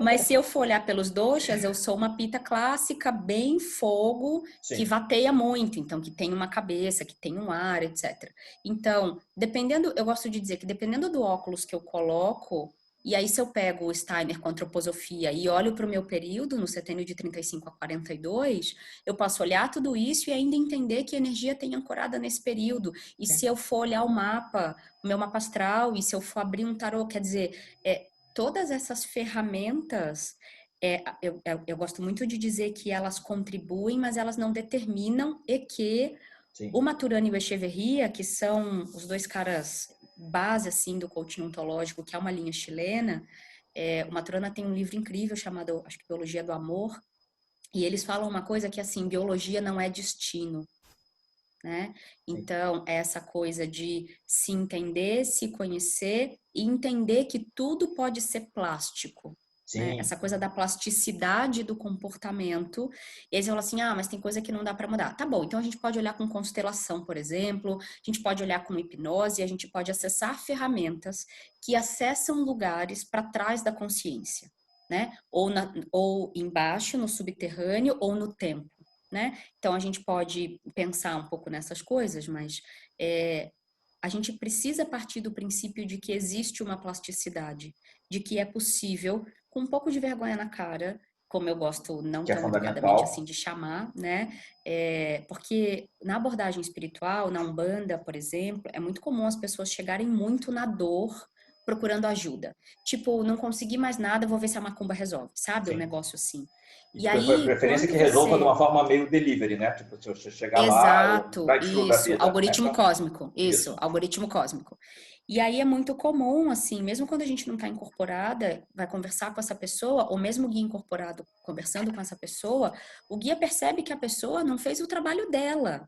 Speaker 2: Mas se eu for olhar pelos doshas, eu sou uma pita clássica, bem fogo, que vateia muito. Então, que tem uma cabeça, que tem um ar, etc. Então, dependendo, eu gosto de dizer que dependendo do óculos que eu coloco, e aí se eu pego o Steiner com antroposofia e olho para o meu período, no setênio de 35 a 42, eu posso olhar tudo isso e ainda entender que energia tem ancorada nesse período. E se eu for olhar o meu mapa astral, e se eu for abrir um tarô, quer dizer, todas essas ferramentas, eu gosto muito de dizer que elas contribuem, mas elas não determinam, e que o Maturana e o Echeverria, que são os dois caras base, assim, do coaching ontológico, que é uma linha chilena, o Maturana tem um livro incrível chamado, acho que Biologia do Amor, e eles falam uma coisa que, assim, biologia não é destino, né? Então, é essa coisa de se entender, se conhecer e entender que tudo pode ser plástico. né?
Speaker 1: Sim.
Speaker 2: Essa coisa da plasticidade do comportamento. E aí você fala assim, mas tem coisa que não dá para mudar. Tá bom, então a gente pode olhar com constelação, por exemplo, a gente pode olhar com hipnose, a gente pode acessar ferramentas que acessam lugares para trás da consciência, né? Ou embaixo, no subterrâneo, ou no tempo, né? Então a gente pode pensar um pouco nessas coisas, mas a gente precisa partir do princípio de que existe uma plasticidade, de que é possível, com um pouco de vergonha na cara, como eu gosto não
Speaker 1: Que é
Speaker 2: tão educadamente assim
Speaker 1: fundamental.
Speaker 2: de chamar, né? Porque na abordagem espiritual, na Umbanda, por exemplo, é muito comum as pessoas chegarem muito na dor, procurando ajuda. Tipo, não consegui mais nada, vou ver se a macumba resolve, sabe? Um
Speaker 1: Sim.
Speaker 2: negócio assim.
Speaker 1: E
Speaker 2: E
Speaker 1: de
Speaker 2: aí,
Speaker 1: preferência que
Speaker 2: quando
Speaker 1: resolva de uma
Speaker 2: você
Speaker 1: forma meio delivery, né? Tipo, se você chegar lá, o
Speaker 2: Exato,
Speaker 1: drive-thru da
Speaker 2: isso,
Speaker 1: vida. É
Speaker 2: algoritmo
Speaker 1: só
Speaker 2: cósmico, isso,
Speaker 1: isso.
Speaker 2: algoritmo cósmico. E aí é muito comum, assim, mesmo quando a gente não está incorporada, vai conversar com essa pessoa, ou mesmo o guia incorporado conversando com essa pessoa, o guia percebe que a pessoa não fez o trabalho dela,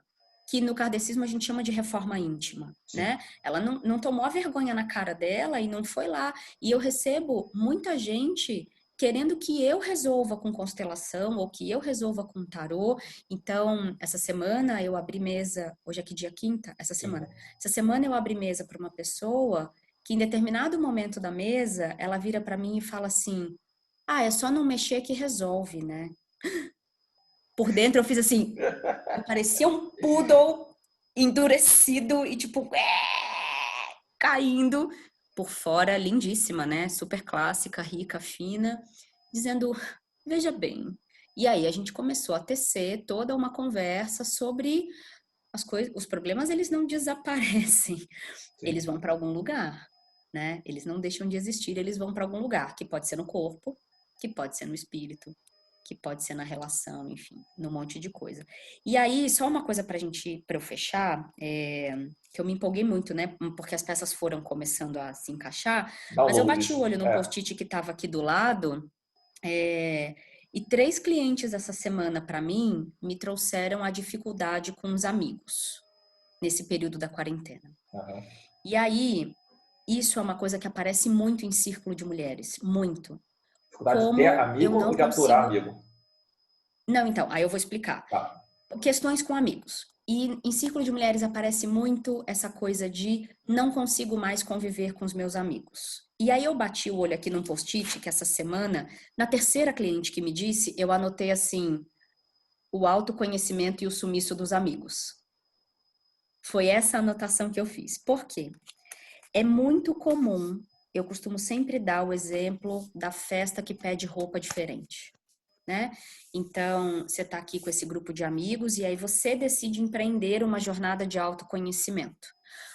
Speaker 2: que no kardecismo a gente chama de reforma íntima,
Speaker 1: Sim.
Speaker 2: né? Ela não tomou a vergonha na cara dela e não foi lá. E eu recebo muita gente querendo que eu resolva com constelação ou que eu resolva com tarô. Então, essa semana eu abri mesa, hoje é que dia quinta?
Speaker 1: Quinta.
Speaker 2: Essa semana eu abri mesa para uma pessoa que em determinado momento da mesa, ela vira para mim e fala assim: "Ah, é só não mexer que resolve, né?" Por dentro eu fiz assim, eu parecia um poodle endurecido e tipo, caindo. Por fora, lindíssima, né? Super clássica, rica, fina, dizendo, veja bem. E aí a gente começou a tecer toda uma conversa sobre as coisas, os problemas eles não desaparecem,
Speaker 1: Sim.
Speaker 2: eles vão para algum lugar, né? Eles não deixam de existir, eles vão para algum lugar, que pode ser no corpo, que pode ser no espírito, que pode ser na relação, enfim, num monte de coisa. E aí, só uma coisa para eu fechar, que eu me empolguei muito, né? Porque as peças foram começando a se encaixar, mas eu bati o
Speaker 1: Downloads.
Speaker 2: olho num
Speaker 1: É.
Speaker 2: post-it que estava aqui do lado, e 3 clientes essa semana para mim me trouxeram a dificuldade com os amigos nesse período da quarentena.
Speaker 1: Aham.
Speaker 2: E aí, isso é uma coisa que aparece muito em círculo de mulheres, muito.
Speaker 1: Dificuldade de ter
Speaker 2: Como eu
Speaker 1: amigo
Speaker 2: não
Speaker 1: ou de aturar
Speaker 2: consigo.
Speaker 1: amigo?
Speaker 2: Não, então, aí eu vou explicar.
Speaker 1: Tá.
Speaker 2: Questões com amigos. E em círculo de mulheres aparece muito essa coisa de não consigo mais conviver com os meus amigos. E aí eu bati o olho aqui num post-it que essa semana, na terceira cliente que me disse, eu anotei assim: o autoconhecimento e o sumiço dos amigos. Foi essa anotação que eu fiz. Por quê? É muito comum, eu costumo sempre dar o exemplo da festa que pede roupa diferente, né? Então, você está aqui com esse grupo de amigos e aí você decide empreender uma jornada de autoconhecimento.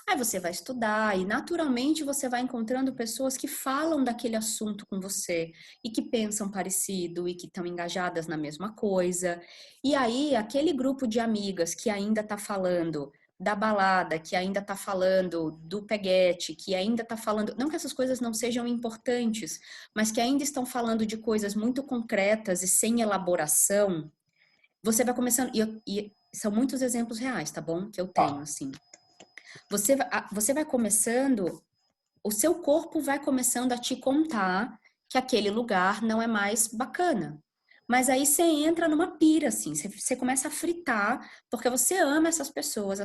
Speaker 2: Aí você vai estudar e naturalmente você vai encontrando pessoas que falam daquele assunto com você e que pensam parecido e que estão engajadas na mesma coisa. E aí, aquele grupo de amigas que ainda está falando da balada, que ainda está falando do peguete, que ainda está falando, não que essas coisas não sejam importantes, mas que ainda estão falando de coisas muito concretas e sem elaboração, você vai começando, e são muitos exemplos reais, tá bom? Que eu tenho,
Speaker 1: Tá.
Speaker 2: assim. Você vai começando, o seu corpo vai começando a te contar que aquele lugar não é mais bacana. Mas aí você entra numa pira, assim, você começa a fritar, porque você ama essas pessoas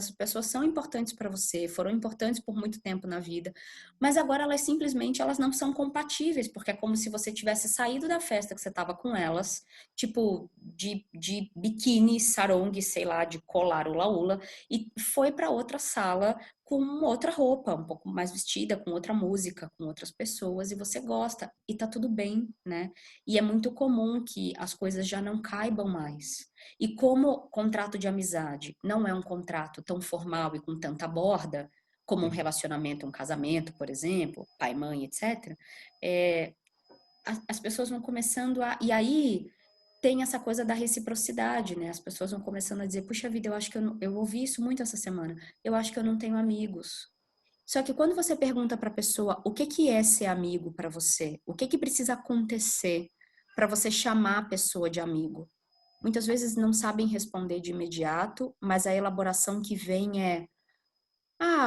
Speaker 2: são importantes para você, foram importantes por muito tempo na vida, mas agora elas não são compatíveis, porque é como se você tivesse saído da festa que você estava com elas, tipo, de biquíni, sarong, sei lá, de colar ula-ula, e foi para outra sala com outra roupa, um pouco mais vestida, com outra música, com outras pessoas, e você gosta, e tá tudo bem, né? E é muito comum que as coisas já não caibam mais. E como contrato de amizade não é um contrato tão formal e com tanta borda, como um
Speaker 1: Sim.
Speaker 2: relacionamento, um casamento, por exemplo, pai, mãe, etc., é, as pessoas vão começando a. E aí tem essa coisa da reciprocidade, né? As pessoas vão começando a dizer, puxa vida, eu acho que eu ouvi isso muito essa semana. Eu acho que eu não tenho amigos. Só que quando você pergunta para a pessoa o que que é ser amigo para você, o que que precisa acontecer para você chamar a pessoa de amigo, muitas vezes não sabem responder de imediato, mas a elaboração que vem é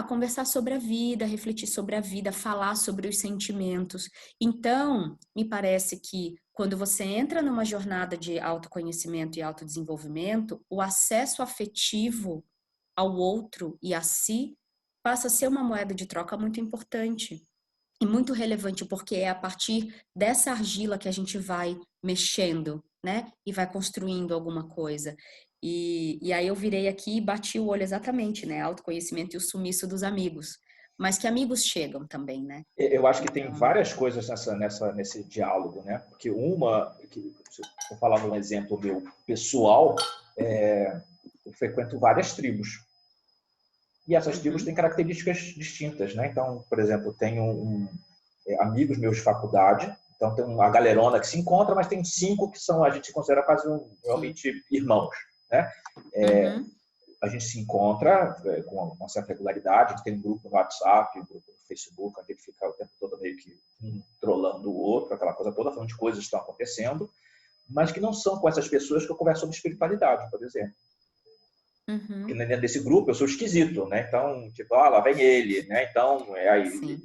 Speaker 2: Conversar sobre a vida, refletir sobre a vida, falar sobre os sentimentos. Então, me parece que quando você entra numa jornada de autoconhecimento e autodesenvolvimento, o acesso afetivo ao outro e a si passa a ser uma moeda de troca muito importante e muito relevante, porque é a partir dessa argila que a gente vai mexendo, né? E vai construindo alguma coisa. E aí eu virei aqui e bati o olho exatamente, né? Autoconhecimento e o sumiço dos amigos. Mas que amigos chegam também, né?
Speaker 1: Eu acho que tem
Speaker 2: Então,
Speaker 1: várias coisas nesse diálogo, né? Porque se eu vou falar de um exemplo meu pessoal, eu frequento várias tribos. E essas tribos têm características distintas, né? Então, por exemplo, tenho amigos meus de faculdade, então tem uma galerona que se encontra, mas tem 5 que a gente considera quase
Speaker 2: sim.
Speaker 1: realmente irmãos, né?
Speaker 2: Uhum,
Speaker 1: A gente se encontra com uma certa regularidade, a gente tem um grupo no WhatsApp, um grupo no Facebook, onde a gente fica o tempo todo meio que trolando o outro, aquela coisa toda, falando de coisas que estão acontecendo, mas que não são com essas pessoas que eu converso sobre espiritualidade, por exemplo. Porque
Speaker 2: uhum,
Speaker 1: dentro desse grupo eu sou esquisito, né? Então, tipo, lá vem ele, né? Então,
Speaker 2: sim.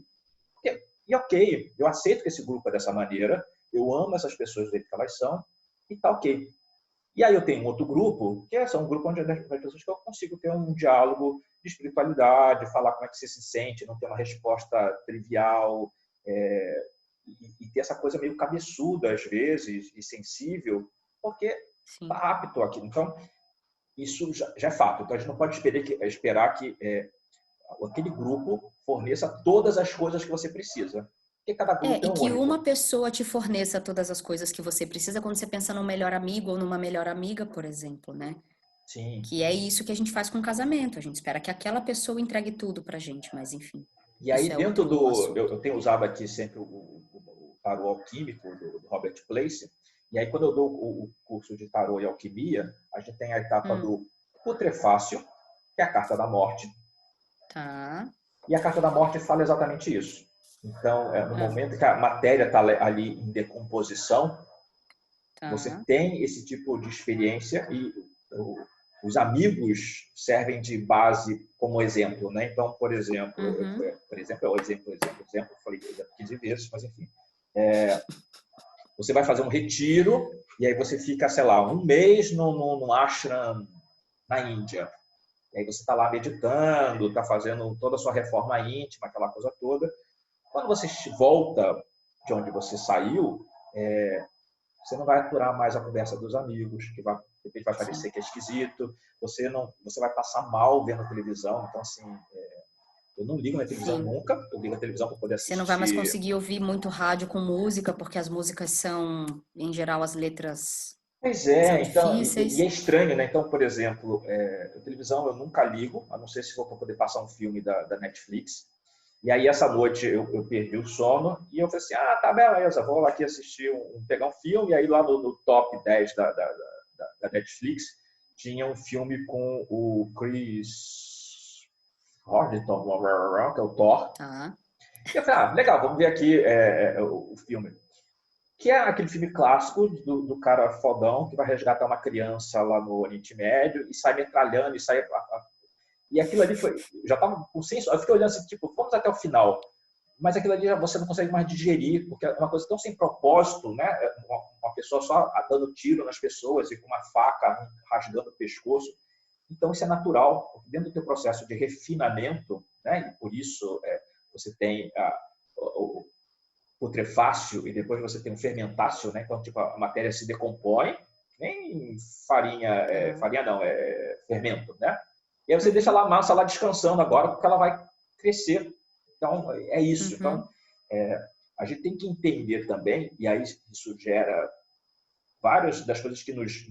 Speaker 1: e ok, eu aceito que esse grupo é dessa maneira, eu amo essas pessoas do jeito que elas são, e tá ok. E aí eu tenho um outro grupo, que é um grupo onde as pessoas que eu consigo ter um diálogo de espiritualidade, falar como é que você se sente, não ter uma resposta trivial, e ter essa coisa meio cabeçuda às vezes, e sensível, porque está
Speaker 2: Sim.
Speaker 1: apto aqui. Então, isso já é fato. Então, a gente não pode esperar que aquele grupo forneça todas as coisas que você precisa, porque cada grupo é
Speaker 2: E
Speaker 1: um
Speaker 2: que
Speaker 1: único.
Speaker 2: uma pessoa te forneça todas as coisas que você precisa quando você pensa num melhor amigo ou numa melhor amiga, por exemplo, né?
Speaker 1: Sim.
Speaker 2: Que é isso que a gente faz com o casamento. A gente espera que aquela pessoa entregue tudo pra gente, mas enfim,
Speaker 1: E aí,
Speaker 2: isso é
Speaker 1: dentro
Speaker 2: outro
Speaker 1: do. Eu
Speaker 2: assunto.
Speaker 1: tenho usado aqui sempre o tarô alquímico do Robert Place. E aí, quando eu dou o curso de tarô e alquimia, a gente tem a etapa
Speaker 2: Hum,
Speaker 1: do putrefácio, que é a carta da morte.
Speaker 2: tá.
Speaker 1: E a carta da morte fala exatamente isso. Então, no
Speaker 2: Ah,
Speaker 1: momento que a matéria está ali em decomposição, você
Speaker 2: tá.
Speaker 1: tem esse tipo de experiência e os amigos servem de base como exemplo, né? Então, por exemplo,
Speaker 2: Uhum.
Speaker 1: falei exemplo 15 vezes, mas enfim, você vai fazer um retiro e aí você fica, sei lá, um mês no ashram na Índia. E aí você está lá meditando, está fazendo toda a sua reforma íntima, aquela coisa toda. Quando você volta de onde você saiu, você não vai aturar mais a conversa dos amigos, que vai, de repente vai
Speaker 2: Sim.
Speaker 1: parecer que é esquisito. Você vai passar mal vendo a televisão. Então, assim, eu não ligo na televisão
Speaker 2: Sim.
Speaker 1: nunca. Eu ligo a televisão para poder
Speaker 2: Você não vai mais
Speaker 1: assistir.
Speaker 2: conseguir ouvir muito rádio com música, porque as músicas são, em geral, as letras
Speaker 1: Pois
Speaker 2: são
Speaker 1: é, então, e é
Speaker 2: difíceis.
Speaker 1: estranho, né? Então, por exemplo, a televisão eu nunca ligo, a não ser se for para poder passar um filme da Netflix. E aí, essa noite, eu perdi o sono e eu falei assim: tá, beleza, vou aqui assistir, pegar um filme. E aí, lá no top 10 da Netflix, tinha um filme com o Chris Hardington, que é o Thor.
Speaker 2: Tá.
Speaker 1: E eu falei: legal, vamos ver aqui o filme. Que é aquele filme clássico do cara fodão que vai resgatar uma criança lá no Oriente Médio e sai metralhando e sai. E aquilo ali foi. Já tava com senso. Eu fiquei olhando assim, tipo, vamos até o final. Mas aquilo ali você não consegue mais digerir, porque é uma coisa tão sem propósito, né? Uma pessoa só dando tiro nas pessoas e com uma faca rasgando o pescoço. Então, isso é natural. Dentro do teu processo de refinamento, né? E por isso você tem o putrefácio e depois você tem o fermentácio, né? Então, tipo, a matéria se decompõe, nem farinha,
Speaker 2: Tá.
Speaker 1: farinha não, fermento, né? E aí você deixa
Speaker 2: Uhum.
Speaker 1: lá a massa lá descansando agora, porque ela vai crescer. Então, é isso. Então,
Speaker 2: Uhum.
Speaker 1: a gente tem que entender também, e aí isso gera várias das coisas que nos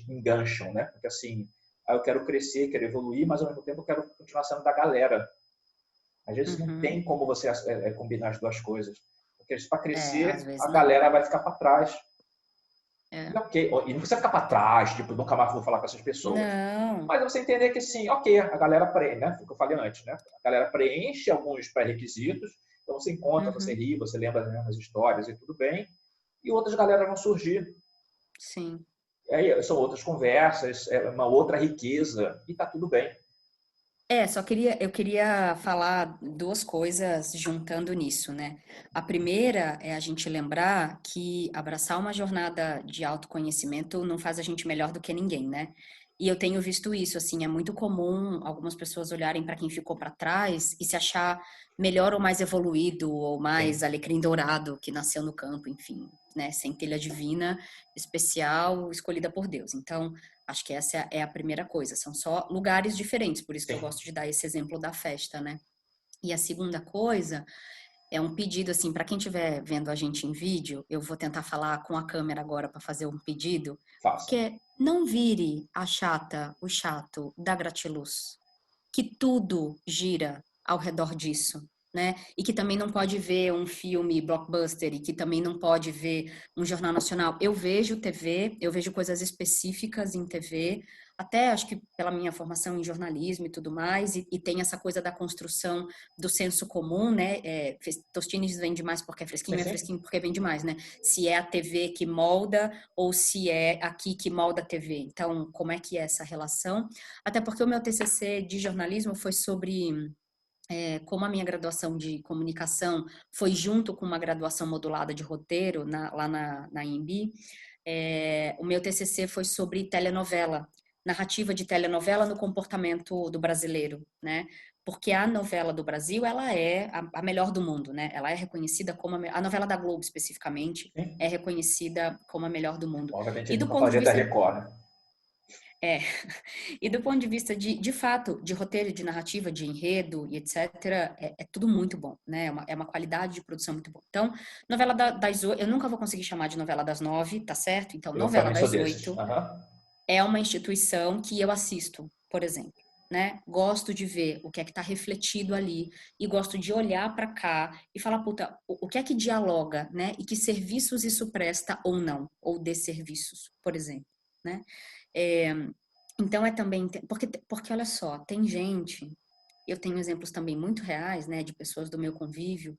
Speaker 1: engancham, né? Porque assim, eu quero crescer, quero evoluir, mas ao mesmo tempo eu quero continuar sendo da galera. Às vezes não
Speaker 2: Uhum.
Speaker 1: tem como você combinar as duas coisas. Porque para
Speaker 2: Às
Speaker 1: crescer,
Speaker 2: vezes
Speaker 1: a
Speaker 2: não.
Speaker 1: galera vai ficar para trás.
Speaker 2: É.
Speaker 1: E ok, e não precisa ficar para trás, tipo, nunca mais vou falar com essas pessoas.
Speaker 2: Não.
Speaker 1: Mas você entender que sim, ok, a galera preenche, né? Foi o que eu falei antes, né? A galera preenche alguns pré-requisitos, então você encontra, você
Speaker 2: Uhum.
Speaker 1: ri, você lembra das mesmas histórias e tudo bem, e outras galeras vão surgir.
Speaker 2: Sim.
Speaker 1: Aí são outras conversas, é uma outra riqueza, e tá tudo bem.
Speaker 2: Eu queria falar duas coisas juntando nisso, né? A primeira é a gente lembrar que abraçar uma jornada de autoconhecimento não faz a gente melhor do que ninguém, né? E eu tenho visto isso, assim, é muito comum algumas pessoas olharem para quem ficou para trás e se achar melhor ou mais evoluído ou mais
Speaker 1: Sim,
Speaker 2: alecrim dourado que nasceu no campo, enfim, né? Centelha divina, especial, escolhida por Deus. Então, acho que essa é a primeira coisa. São só lugares diferentes, por isso que eu
Speaker 1: sim.
Speaker 2: gosto de dar esse exemplo da festa, né? E a segunda coisa é um pedido, assim, para quem estiver vendo a gente em vídeo, eu vou tentar falar com a câmera agora para fazer um pedido,
Speaker 1: Faça.
Speaker 2: que é não vire a chata, o chato da gratiluz, que tudo gira ao redor disso. Né? E que também não pode ver um filme blockbuster e que também não pode ver um jornal nacional. Eu vejo TV, eu vejo coisas específicas em TV, até acho que pela minha formação em jornalismo e tudo mais, e tem essa coisa da construção do senso comum, né? Tostines vende mais porque
Speaker 1: Sim,
Speaker 2: é
Speaker 1: sim.
Speaker 2: fresquinho porque vende mais, né? Se é a TV que molda ou se é aqui que molda a TV. Então, como é que é essa relação? Até porque o meu TCC de jornalismo foi sobre como a minha graduação de comunicação foi junto com uma graduação modulada de roteiro lá na IMB, o meu TCC foi sobre telenovela, narrativa de telenovela no comportamento do brasileiro, né? Porque a novela do Brasil, ela é a melhor do mundo, né? Ela é reconhecida como a novela da Globo, especificamente, é
Speaker 1: Sim.
Speaker 2: reconhecida como a melhor do mundo.
Speaker 1: Obviamente
Speaker 2: E
Speaker 1: ele
Speaker 2: do
Speaker 1: nunca
Speaker 2: ponto de
Speaker 1: falaria da
Speaker 2: vista
Speaker 1: Record, né?
Speaker 2: é, e do ponto de vista de fato, de roteiro, de narrativa, de enredo e etc., é tudo muito bom, né? É uma qualidade de produção muito boa. Então, novela das oito, eu nunca vou conseguir chamar de novela das nove, tá certo? Então,
Speaker 1: Eu
Speaker 2: novela
Speaker 1: também sou
Speaker 2: das
Speaker 1: desses.
Speaker 2: oito
Speaker 1: Aham.
Speaker 2: é uma instituição que eu assisto, por exemplo. Né? Gosto de ver o que é que está refletido ali e gosto de olhar para cá e falar, puta, o que é que dialoga, né? E que serviços isso presta ou não, ou desserviços, por exemplo, né? É, então é também porque olha só, tem gente, eu tenho exemplos também muito reais, né, de pessoas do meu convívio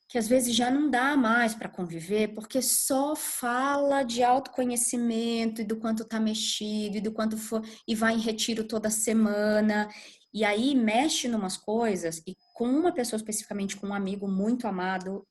Speaker 2: que às vezes já não dá mais para conviver porque só fala de autoconhecimento e do quanto tá mexido e do quanto for e vai em retiro toda semana e aí mexe numas coisas e com uma pessoa especificamente com um amigo muito amado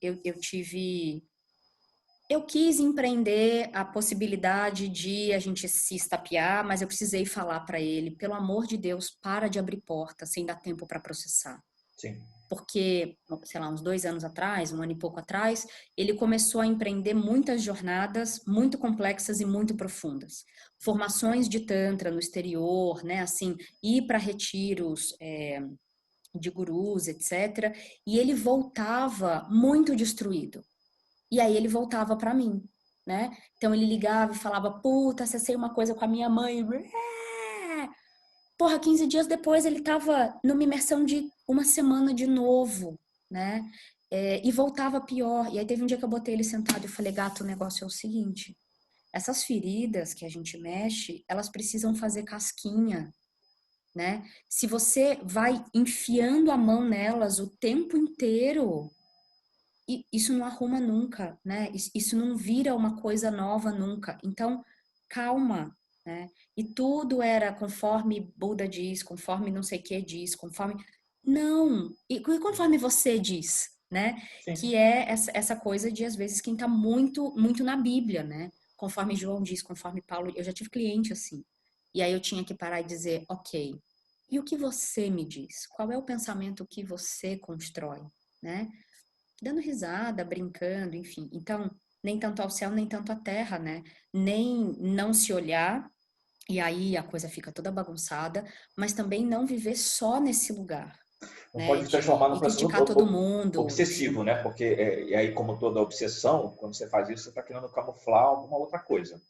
Speaker 2: eu quis empreender a possibilidade de a gente se estapear, mas eu precisei falar para ele, pelo amor de Deus, para de abrir porta sem dar tempo para processar.
Speaker 1: Sim.
Speaker 2: Porque, sei lá, uns 2 anos atrás, um ano e pouco atrás, ele começou a empreender muitas jornadas muito complexas e muito profundas. Formações de Tantra no exterior, né? Assim, ir para retiros de gurus, etc. E ele voltava muito destruído. E aí ele voltava para mim, né? Então ele ligava e falava: puta, acessei uma coisa com a minha mãe. Porra, 15 dias depois ele tava numa imersão de uma semana de novo, né? E voltava pior. E aí teve um dia que eu botei ele sentado e eu falei: gato, o negócio é o seguinte: essas feridas que a gente mexe, elas precisam fazer casquinha, né? Se você vai enfiando a mão nelas o tempo inteiro, isso não arruma nunca, né? Isso não vira uma coisa nova nunca. Então, calma, né? E tudo era conforme Buda diz, conforme não sei o que diz, conforme. Não! E conforme você diz, né?
Speaker 1: Sim.
Speaker 2: Que é essa coisa de, às vezes, quem tá muito, muito na Bíblia, né? Conforme João diz, conforme Paulo. Eu já tive cliente assim. E aí eu tinha que parar e dizer, ok, e o que você me diz? Qual é o pensamento que você constrói, né? Dando risada, brincando, enfim. Então, nem tanto ao céu, nem tanto à terra, né? Nem não se olhar, e aí a coisa fica toda bagunçada, mas também não viver só nesse lugar,
Speaker 1: Não
Speaker 2: né?
Speaker 1: pode se transformar num
Speaker 2: E
Speaker 1: processo
Speaker 2: criticar todo mundo,
Speaker 1: obsessivo,
Speaker 2: enfim.
Speaker 1: né? Porque, e aí, como toda obsessão, quando você faz isso, você está querendo camuflar alguma outra coisa.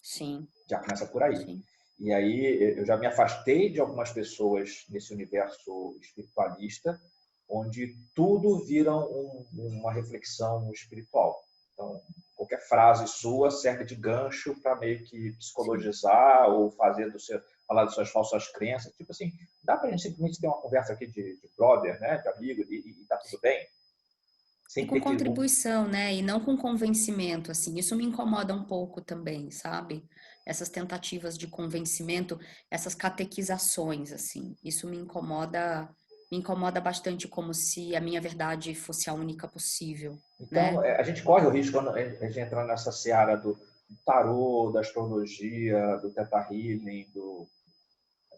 Speaker 2: Sim,
Speaker 1: Já começa por aí.
Speaker 2: sim.
Speaker 1: E aí, eu já me afastei de algumas pessoas nesse universo espiritualista, onde tudo vira uma reflexão espiritual. Então, qualquer frase sua serve de gancho para meio que
Speaker 2: Sim.
Speaker 1: psicologizar ou falar das suas falsas crenças. Tipo assim, dá para a gente simplesmente ter uma conversa aqui de brother, né, de amigo, e tá tudo bem?
Speaker 2: E
Speaker 1: Sem
Speaker 2: com
Speaker 1: ter que...
Speaker 2: contribuição, né? E não com convencimento, assim. Isso me incomoda um pouco também, sabe? essas tentativas de convencimento, essas catequizações, assim. Isso me incomoda bastante, como se a minha verdade fosse a única possível,
Speaker 1: Então,
Speaker 2: né?
Speaker 1: a gente corre o risco, quando a gente entra nessa seara do tarô, da astrologia, do Theta Healing, do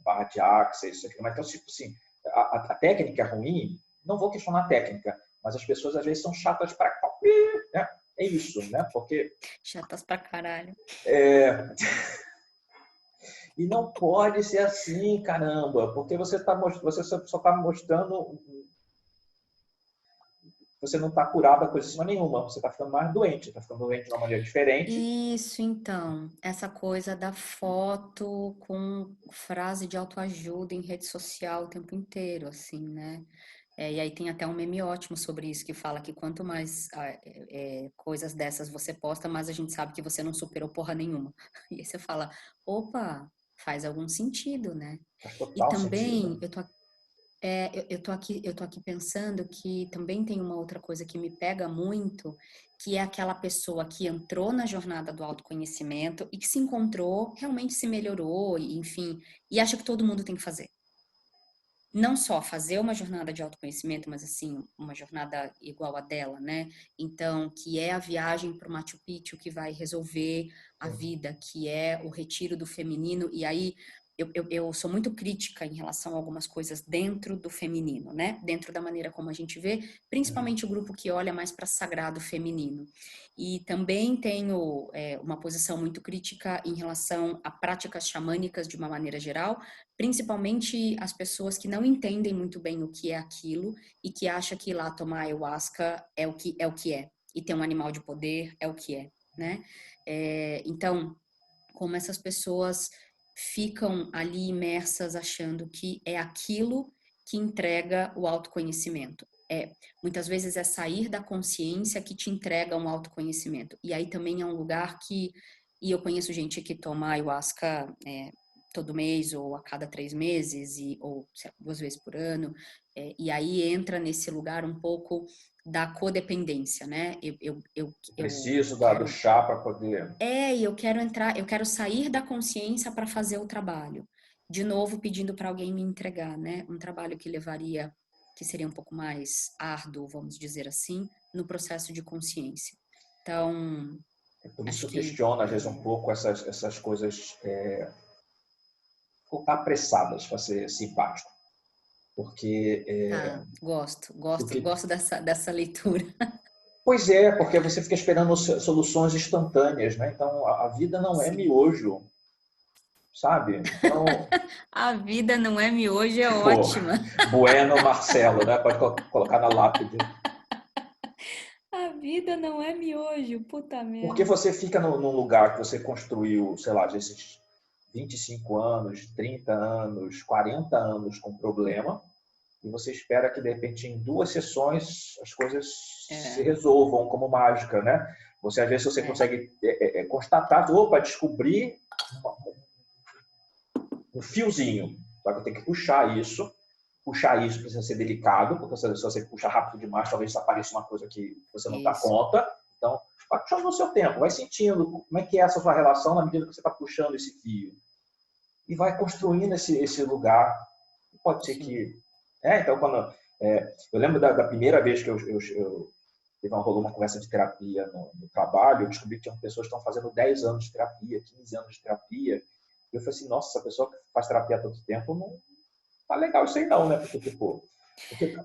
Speaker 1: barra de Axis, isso aqui. Mas, então, tipo assim, a técnica é ruim, não vou questionar a técnica, mas as pessoas às vezes são chatas para... Né? É isso, né? Porque...
Speaker 2: Chatas pra caralho.
Speaker 1: É, e não pode ser assim, caramba, porque você só está mostrando, você não está curado a coisa nenhuma, você está ficando mais doente, está ficando doente de uma maneira diferente.
Speaker 2: Isso, então, essa coisa da foto com frase de autoajuda em rede social o tempo inteiro, assim, né? E aí tem até um meme ótimo sobre isso, que fala que quanto mais coisas dessas você posta, mais a gente sabe que você não superou porra nenhuma. E aí você fala, opa, faz algum sentido, né?
Speaker 1: Faz
Speaker 2: E
Speaker 1: total
Speaker 2: também,
Speaker 1: sentido.
Speaker 2: eu tô aqui pensando que também tem uma outra coisa que me pega muito, que é aquela pessoa que entrou na jornada do autoconhecimento e que se encontrou, realmente se melhorou, e, enfim, e acha que todo mundo tem que fazer. Não só fazer uma jornada de autoconhecimento, mas assim, uma jornada igual a dela, né? Então, que é a viagem para o Machu Picchu que vai resolver a
Speaker 1: Sim.
Speaker 2: vida, que é o retiro do feminino. E aí, eu sou muito crítica em relação a algumas coisas dentro do feminino, né? Dentro da maneira como a gente vê, principalmente o grupo que olha mais para sagrado feminino. E também tenho uma posição muito crítica em relação a práticas xamânicas de uma maneira geral, principalmente as pessoas que não entendem muito bem o que é aquilo e que acham que ir lá tomar ayahuasca é o que é, e ter um animal de poder é o que é, né? Então, como essas pessoas ficam ali imersas achando que é aquilo que entrega o autoconhecimento. Muitas vezes é sair da consciência que te entrega um autoconhecimento. E aí também é um lugar que, e eu conheço gente que toma ayahuasca todo mês ou a cada 3 meses, ou sei lá, 2 vezes por ano, e aí entra nesse lugar um pouco da codependência, né? Eu
Speaker 1: Preciso do
Speaker 2: quero
Speaker 1: chá para poder...
Speaker 2: e eu quero entrar, eu quero sair da consciência para fazer o trabalho. De novo, pedindo para alguém me entregar, né? Um trabalho que levaria, que seria um pouco mais árduo, vamos dizer assim, no processo de consciência. Então,
Speaker 1: Por isso
Speaker 2: acho
Speaker 1: que eu
Speaker 2: que
Speaker 1: questiono, às vezes, um pouco essas coisas apressadas, para ser simpático. Porque,
Speaker 2: tá,
Speaker 1: porque...
Speaker 2: gosto dessa leitura.
Speaker 1: Pois é, porque você fica esperando soluções instantâneas, né? Então, a vida não é
Speaker 2: Sim.
Speaker 1: miojo, sabe? Então,
Speaker 2: A vida não é miojo, é
Speaker 1: pô,
Speaker 2: ótima.
Speaker 1: Bueno Marcelo, né? Pode colocar na lápide.
Speaker 2: A vida não é miojo, puta
Speaker 1: Porque
Speaker 2: merda.
Speaker 1: você fica num lugar que você construiu, sei lá, desses 25 anos, 30 anos, 40 anos com problema, e você espera que, de repente, em 2 sessões, as coisas se
Speaker 2: É,
Speaker 1: resolvam como mágica, né? Você, às vezes, você
Speaker 2: é,
Speaker 1: consegue constatar, opa, descobrir um fiozinho. Só que eu tenho que puxar isso precisa ser delicado, porque se você puxa rápido demais, talvez apareça uma coisa que você não dá
Speaker 2: isso,
Speaker 1: conta. Então, vai puxando no seu tempo, vai sentindo como é que é essa sua relação na medida que você está puxando esse fio. E vai construindo esse lugar. Pode ser
Speaker 2: sim.
Speaker 1: que... então, quando... eu lembro da primeira vez que eu rolou uma conversa de terapia no trabalho, eu descobri que tinham pessoas que estão fazendo 10 anos de terapia, 15 anos de terapia. E eu falei assim, nossa, essa pessoa que faz terapia há tanto tempo não tá legal isso aí não, né? Porque, tipo,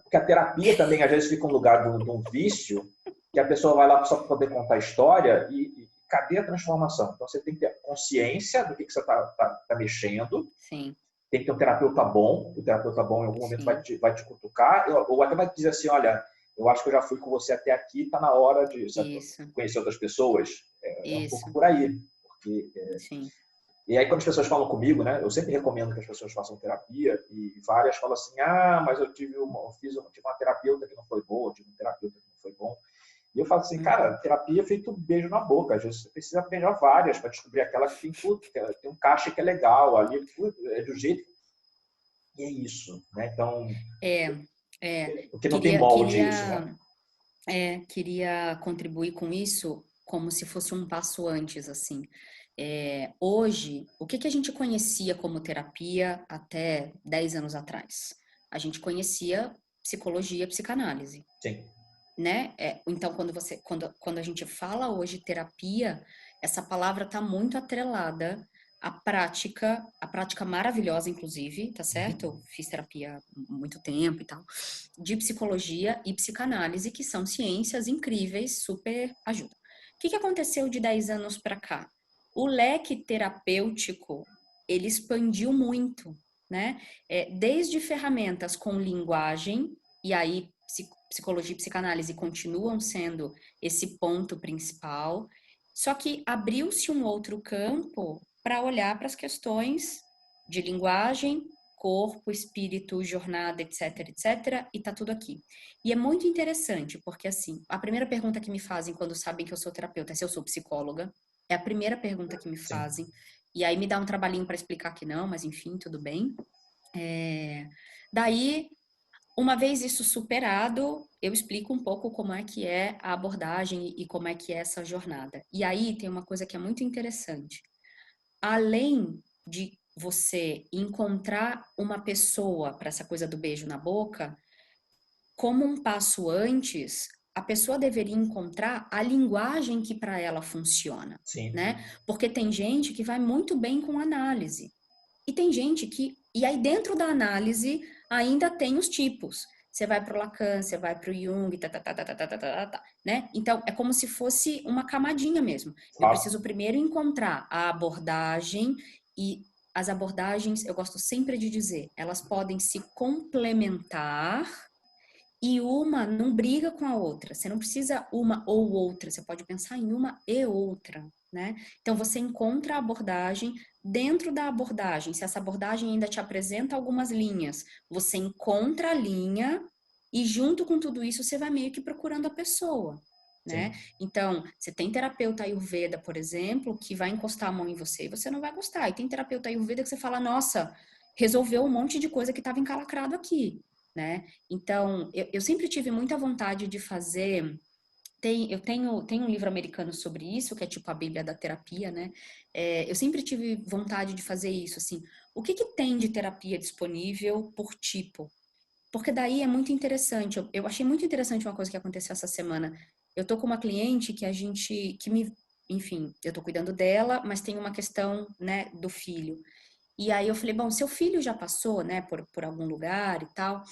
Speaker 1: porque a terapia também às vezes fica um lugar de um vício que a pessoa vai lá só para poder contar a história e cadê a transformação? Então você tem que ter consciência do que você tá mexendo,
Speaker 2: Sim,
Speaker 1: tem que ter um terapeuta bom, o terapeuta bom em algum momento
Speaker 2: sim,
Speaker 1: vai te cutucar, ou até vai dizer assim, olha, eu acho que eu já fui com você até aqui, está na hora de, sabe,
Speaker 2: isso,
Speaker 1: conhecer outras pessoas. É um pouco
Speaker 2: isso,
Speaker 1: por aí. Porque,
Speaker 2: sim.
Speaker 1: e aí quando as pessoas falam comigo, né, eu sempre recomendo que as pessoas façam terapia, e várias falam assim, mas eu tive uma terapeuta que não foi boa, eu tive um terapeuta que não foi bom. E eu falo assim, cara,
Speaker 2: Uhum.
Speaker 1: terapia é feito um beijo na boca. Às vezes você precisa beijar várias para descobrir aquela que tem tudo, que tem um caixa que é legal, ali é do jeito. E é isso, né? Então,
Speaker 2: É,
Speaker 1: porque não tem
Speaker 2: queria,
Speaker 1: molde isso, né?
Speaker 2: queria, queria contribuir com isso como se fosse um passo antes, assim. Hoje, o que a gente conhecia como terapia até 10 anos atrás? A gente conhecia psicologia, psicanálise,
Speaker 1: Sim.
Speaker 2: né? Então, quando a gente fala hoje terapia, essa palavra está muito atrelada à prática maravilhosa, inclusive, tá certo? Eu fiz terapia há muito tempo e tal, de psicologia e psicanálise, que são ciências incríveis, super ajudam. O que aconteceu de 10 anos para cá? O leque terapêutico, ele expandiu muito, né? Desde ferramentas com linguagem, e aí psicologia e psicanálise continuam sendo esse ponto principal, só que abriu-se um outro campo para olhar para as questões de linguagem, corpo, espírito, jornada, etc, etc, e tá tudo aqui. E é muito interessante, porque assim, a primeira pergunta que me fazem quando sabem que eu sou terapeuta é se eu sou psicóloga. É a primeira pergunta que me
Speaker 1: Sim.
Speaker 2: fazem. E aí me dá um trabalhinho para explicar que não, mas enfim, tudo bem. Daí, uma vez isso superado, eu explico um pouco como é que é a abordagem e como é que é essa jornada. E aí tem uma coisa que é muito interessante. Além de você encontrar uma pessoa para essa coisa do beijo na boca, como um passo antes, a pessoa deveria encontrar a linguagem que para ela funciona,
Speaker 1: Sim.
Speaker 2: né? Porque tem gente que vai muito bem com análise. E tem gente que. E aí, dentro da análise, ainda tem os tipos. Você vai para o Lacan, você vai para o Jung, né? Então, é como se fosse uma camadinha mesmo. Eu
Speaker 1: Claro.
Speaker 2: preciso primeiro encontrar a abordagem, e as abordagens, eu gosto sempre de dizer, elas podem se complementar e uma não briga com a outra. Você não precisa uma ou outra, você pode pensar em uma e outra, né? Então você encontra a abordagem, dentro da abordagem, se essa abordagem ainda te apresenta algumas linhas, você encontra a linha e junto com tudo isso você vai meio que procurando a pessoa, né?
Speaker 1: Sim.
Speaker 2: Então, você tem terapeuta Ayurveda, por exemplo, que vai encostar a mão em você e você não vai gostar. E tem terapeuta Ayurveda que você fala, nossa, resolveu um monte de coisa que estava encalacrado aqui, né? Então, eu sempre tive muita vontade de fazer. Eu tenho um livro americano sobre isso, que é tipo a Bíblia da terapia, né? Eu sempre tive vontade de fazer isso, assim. O que tem de terapia disponível por tipo? Porque daí é muito interessante. Eu achei muito interessante uma coisa que aconteceu essa semana. Eu tô com uma cliente enfim, eu tô cuidando dela, mas tem uma questão, né, do filho. E aí eu falei, bom, seu filho já passou, né, por algum lugar e tal.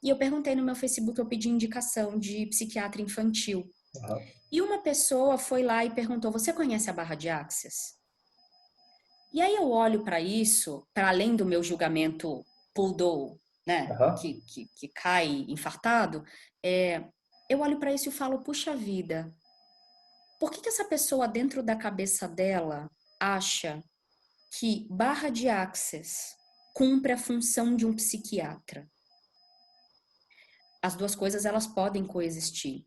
Speaker 2: E eu perguntei no meu Facebook, eu pedi indicação de psiquiatra infantil.
Speaker 1: Uhum.
Speaker 2: E uma pessoa foi lá e perguntou, você conhece a Barra de Axis? E aí eu olho para isso, para além do meu julgamento poodle, né,
Speaker 1: Uhum.
Speaker 2: que cai infartado, eu olho para isso e falo, puxa vida, por que essa pessoa dentro da cabeça dela acha que Barra de Axis cumpre a função de um psiquiatra? As duas coisas elas podem coexistir,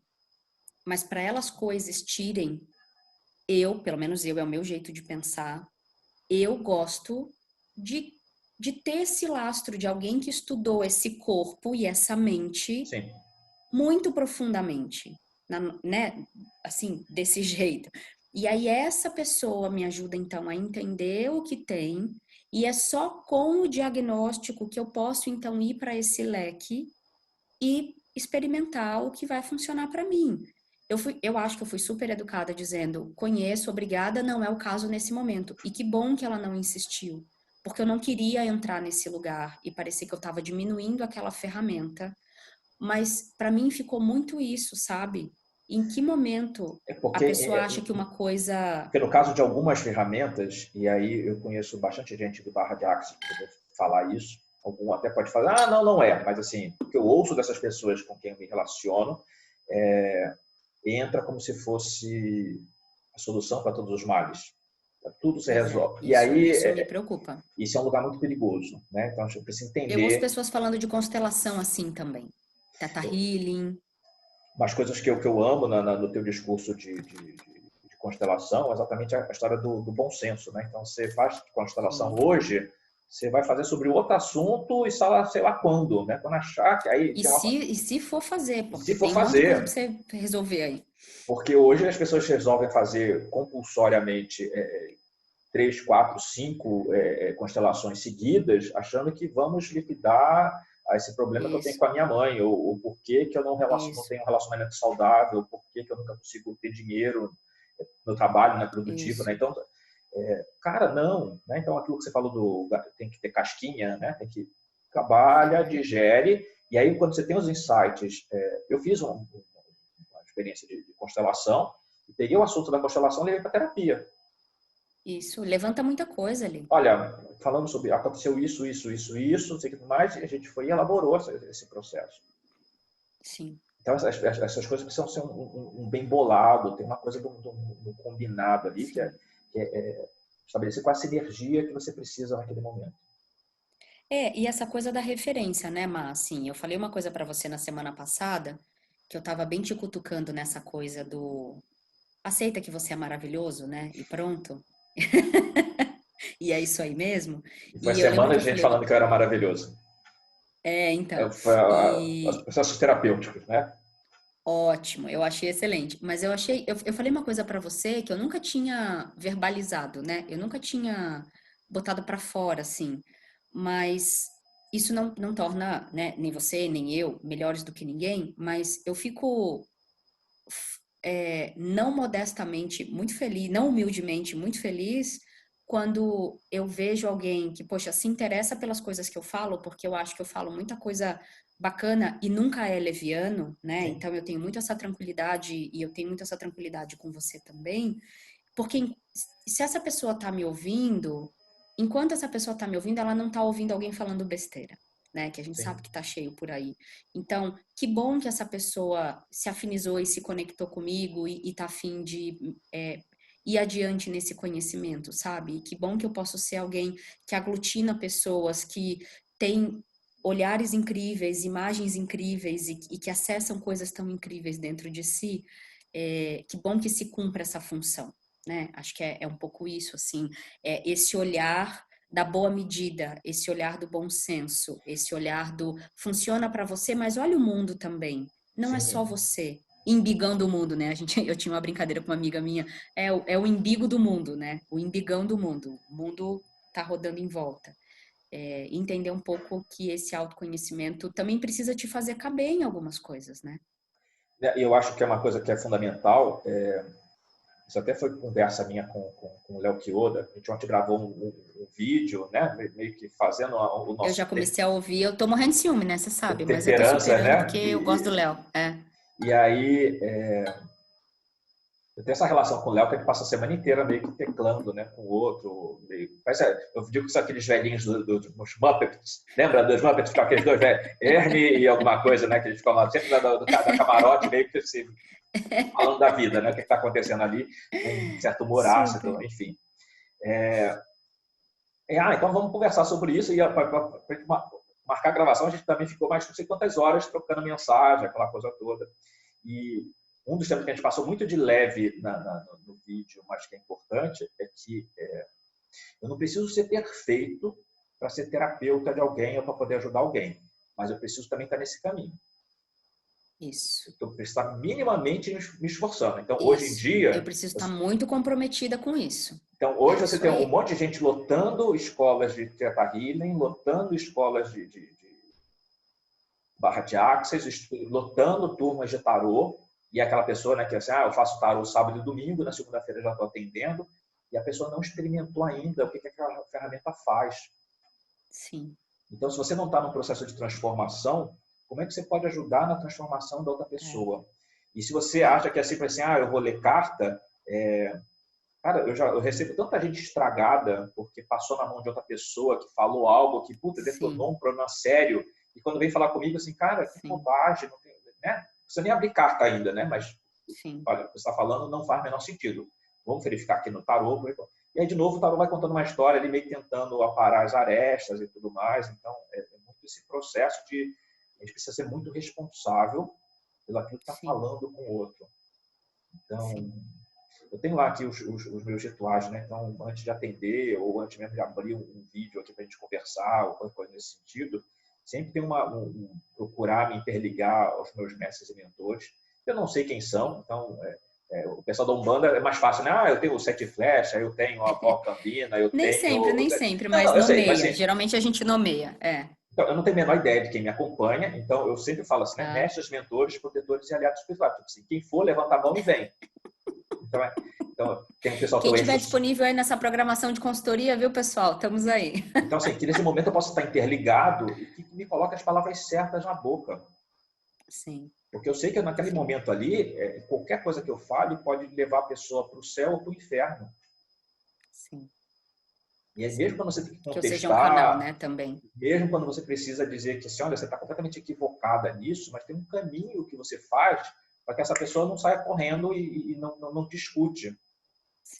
Speaker 2: mas para elas coexistirem, pelo menos é o meu jeito de pensar, eu gosto de, de ter esse lastro de alguém que estudou esse corpo e essa mente
Speaker 1: Sim.
Speaker 2: muito profundamente, né? Assim, desse jeito. E aí essa pessoa me ajuda então a entender o que tem, e é só com o diagnóstico que eu posso então ir para esse leque e experimentar o que vai funcionar para mim. Eu acho que eu fui super educada dizendo, conheço, obrigada, não é o caso nesse momento. E que bom que ela não insistiu, porque eu não queria entrar nesse lugar e parecer que eu estava diminuindo aquela ferramenta. Mas para mim ficou muito isso, sabe? Em que momento
Speaker 1: É
Speaker 2: a
Speaker 1: porque,
Speaker 2: pessoa acha que uma coisa.
Speaker 1: porque no caso de algumas ferramentas, e aí eu conheço bastante gente do Barra de Axis que poder falar isso, algum até pode falar, ah, não, não é, mas assim, o que eu ouço dessas pessoas com quem eu me relaciono, entra como se fosse a solução para todos os males. Tudo se
Speaker 2: Pois é,
Speaker 1: resolve. E
Speaker 2: isso,
Speaker 1: aí,
Speaker 2: isso me preocupa.
Speaker 1: isso é um lugar muito perigoso, né? Então a gente precisa
Speaker 2: Eu ouço
Speaker 1: entender
Speaker 2: pessoas falando de constelação assim também. Teta Healing.
Speaker 1: umas coisas que eu amo no teu discurso de constelação, é exatamente a história do bom senso, né? Então você faz constelação
Speaker 2: Sim.
Speaker 1: hoje, você vai fazer sobre outro assunto e sei lá quando, né? Quando achar que aí tem uma...
Speaker 2: E se for fazer,
Speaker 1: E
Speaker 2: porque
Speaker 1: se for
Speaker 2: tem um monte de coisa para
Speaker 1: fazer,
Speaker 2: você resolver aí.
Speaker 1: porque hoje as pessoas resolvem fazer compulsoriamente 3, 4, 5 constelações seguidas, achando que vamos liquidar esse problema que eu tenho
Speaker 2: Isso,
Speaker 1: com a minha mãe, ou por que eu não
Speaker 2: isso,
Speaker 1: tenho um relacionamento saudável, ou por que eu nunca consigo ter dinheiro no trabalho, não é produtivo, né?
Speaker 2: isso,
Speaker 1: Então, cara, não, né? Então, aquilo que você falou tem que ter casquinha, né? Tem que trabalha, digere, e aí quando você tem os insights, eu fiz uma experiência de constelação, e peguei o assunto da constelação e levei para terapia.
Speaker 2: isso. Levanta muita coisa ali.
Speaker 1: Olha, falando sobre aconteceu isso, não sei o que mais, e a gente foi e elaborou esse processo.
Speaker 2: Sim.
Speaker 1: Então, essas coisas precisam ser um bem bolado, tem uma coisa do combinado ali,
Speaker 2: Sim.
Speaker 1: que estabelecer qual a sinergia que você precisa naquele momento.
Speaker 2: E essa coisa da referência, né, Má? Assim, eu falei uma coisa pra você na semana passada, que eu tava bem te cutucando nessa coisa do aceita que você é maravilhoso, né? E pronto. E é isso aí mesmo.
Speaker 1: E foi
Speaker 2: E eu lembro
Speaker 1: semanas
Speaker 2: que
Speaker 1: de
Speaker 2: eu
Speaker 1: gente
Speaker 2: falei,
Speaker 1: falando que eu era maravilhoso.
Speaker 2: então,
Speaker 1: Foi os
Speaker 2: e
Speaker 1: processos terapêuticos, né?
Speaker 2: ótimo, eu achei excelente. Mas eu falei uma coisa pra você que eu nunca tinha verbalizado, né? Eu nunca tinha botado pra fora, assim. Mas isso não torna, né, nem você, nem eu, melhores do que ninguém. Mas eu fico, não modestamente muito feliz, não humildemente muito feliz, quando eu vejo alguém que, poxa, se interessa pelas coisas que eu falo, porque eu acho que eu falo muita coisa bacana e nunca é leviano, né?
Speaker 1: Sim,
Speaker 2: Então eu tenho muito essa tranquilidade e eu tenho muito essa tranquilidade com você também, porque se essa pessoa tá me ouvindo, enquanto essa pessoa tá me ouvindo, ela não tá ouvindo alguém falando besteira, né? Que a gente
Speaker 1: sim,
Speaker 2: sabe que tá cheio por aí. Então, que bom que essa pessoa se afinizou e se conectou comigo e tá afim de ir adiante nesse conhecimento, sabe? E que bom que eu posso ser alguém que aglutina pessoas que têm olhares incríveis, imagens incríveis e que acessam coisas tão incríveis dentro de si. Que bom que se cumpra essa função, né? Acho que é um pouco isso, assim, esse olhar da boa medida, esse olhar do bom senso, esse olhar do funciona para você, mas olha o mundo também. Não é só
Speaker 1: sim.
Speaker 2: você imbigando o mundo, né? Eu tinha uma brincadeira com uma amiga minha, é o imbigo do mundo, né? O imbigão do mundo. O mundo tá rodando em volta. Entender um pouco que esse autoconhecimento também precisa te fazer caber em algumas coisas, né?
Speaker 1: E eu acho que é uma coisa que é fundamental. Isso até foi conversa minha com o Léo Kioda. A gente ontem gravou um vídeo, né? Meio que fazendo o
Speaker 2: Eu já
Speaker 1: nosso
Speaker 2: comecei a ouvir, eu tô morrendo de ciúme, né? Você sabe, mas eu tô
Speaker 1: temperança,
Speaker 2: superando
Speaker 1: né?
Speaker 2: porque eu gosto do Léo.
Speaker 1: E aí, eu tenho essa relação com o Léo que a gente passa a semana inteira meio que teclando, né, com o outro. Eu digo que são aqueles velhinhos dos Muppets. Lembra dos Muppets? Ficam aqueles dois velhos, Ernie e alguma coisa, né? Que eles ficam lá sempre da camarote, meio que assim, falando da vida, né? O que está acontecendo ali, com um certo humor
Speaker 2: Super.
Speaker 1: ácido, enfim. Então vamos conversar sobre isso. E para marcar a gravação, a gente também ficou mais não sei quantas horas trocando mensagem, aquela coisa toda. E um dos temas que a gente passou muito de leve no vídeo, mas que é importante, é que eu não preciso ser perfeito para ser terapeuta de alguém ou para poder ajudar alguém, mas eu preciso também estar nesse caminho.
Speaker 2: Isso.
Speaker 1: Eu preciso estar minimamente me esforçando. Então, hoje em
Speaker 2: Isso. Eu
Speaker 1: dia,
Speaker 2: preciso estar muito comprometida com isso. É
Speaker 1: hoje você
Speaker 2: isso
Speaker 1: tem um
Speaker 2: aí.
Speaker 1: monte de gente lotando escolas de Theta Healing, lotando escolas de barra de Access, lotando turmas de tarô, e aquela pessoa, né, que é assim, eu faço tarô sábado e domingo, na segunda-feira já estou atendendo, e a pessoa não experimentou ainda o que aquela ferramenta faz.
Speaker 2: Sim.
Speaker 1: Então, se você não está num processo de transformação, como é que você pode ajudar na transformação da outra
Speaker 2: É.
Speaker 1: pessoa? E se você
Speaker 2: É.
Speaker 1: acha que é sempre assim, eu vou ler carta, cara, eu recebo tanta gente estragada porque passou na mão de outra pessoa que falou algo que, puta,
Speaker 2: Sim.
Speaker 1: detonou um problema sério, e quando vem falar comigo assim, cara, que
Speaker 2: Sim.
Speaker 1: bobagem, não tem, né? Não precisa nem abrir carta ainda, né? Mas,
Speaker 2: Sim.
Speaker 1: olha, o que você está falando não faz o menor sentido. Vamos verificar aqui no tarô. E aí, de novo, o tarô vai contando uma história, ele meio tentando aparar as arestas e tudo mais. Então, é muito esse processo de a gente precisa ser muito responsável pelo aquilo que está
Speaker 2: Sim.
Speaker 1: falando com o outro. Então,
Speaker 2: Sim.
Speaker 1: eu tenho lá aqui os meus rituais, né? Então, antes de atender ou antes mesmo de abrir um vídeo aqui para a gente conversar ou qualquer coisa nesse sentido, sempre tem procurar me interligar aos meus mestres e mentores. Eu não sei quem são, então O pessoal da Umbanda é mais fácil, né? Eu tenho o sete flechas, eu tenho a avó Cambina, eu
Speaker 2: Nem
Speaker 1: tenho...
Speaker 2: sempre,
Speaker 1: Não,
Speaker 2: mas
Speaker 1: não, eu sei,
Speaker 2: nomeia.
Speaker 1: mas assim,
Speaker 2: Geralmente a gente nomeia,
Speaker 1: então, eu não tenho a menor ideia de quem me acompanha, então eu sempre falo assim, né?
Speaker 2: tá?
Speaker 1: Mestres, mentores, protetores e aliados espirituais. Tipo assim, quem for, levanta a mão e vem. Então, então tem um pessoal que
Speaker 2: Quem
Speaker 1: eu
Speaker 2: tiver
Speaker 1: encho...
Speaker 2: disponível aí nessa programação de consultoria, viu, pessoal? Estamos aí.
Speaker 1: Então, assim, que nesse momento eu posso estar interligado e que me coloque as palavras certas na boca.
Speaker 2: Sim,
Speaker 1: Porque eu sei que naquele
Speaker 2: sim,
Speaker 1: momento ali, qualquer coisa que eu fale pode levar a pessoa para o céu ou para o inferno.
Speaker 2: sim,
Speaker 1: E aí, mesmo
Speaker 2: sim.
Speaker 1: quando você tem que
Speaker 2: Que eu seja um canal,
Speaker 1: contestar,
Speaker 2: né, também.
Speaker 1: mesmo quando você precisa dizer que assim, olha, você está completamente equivocada nisso, mas tem um caminho que você faz para que essa pessoa não saia correndo e não discute.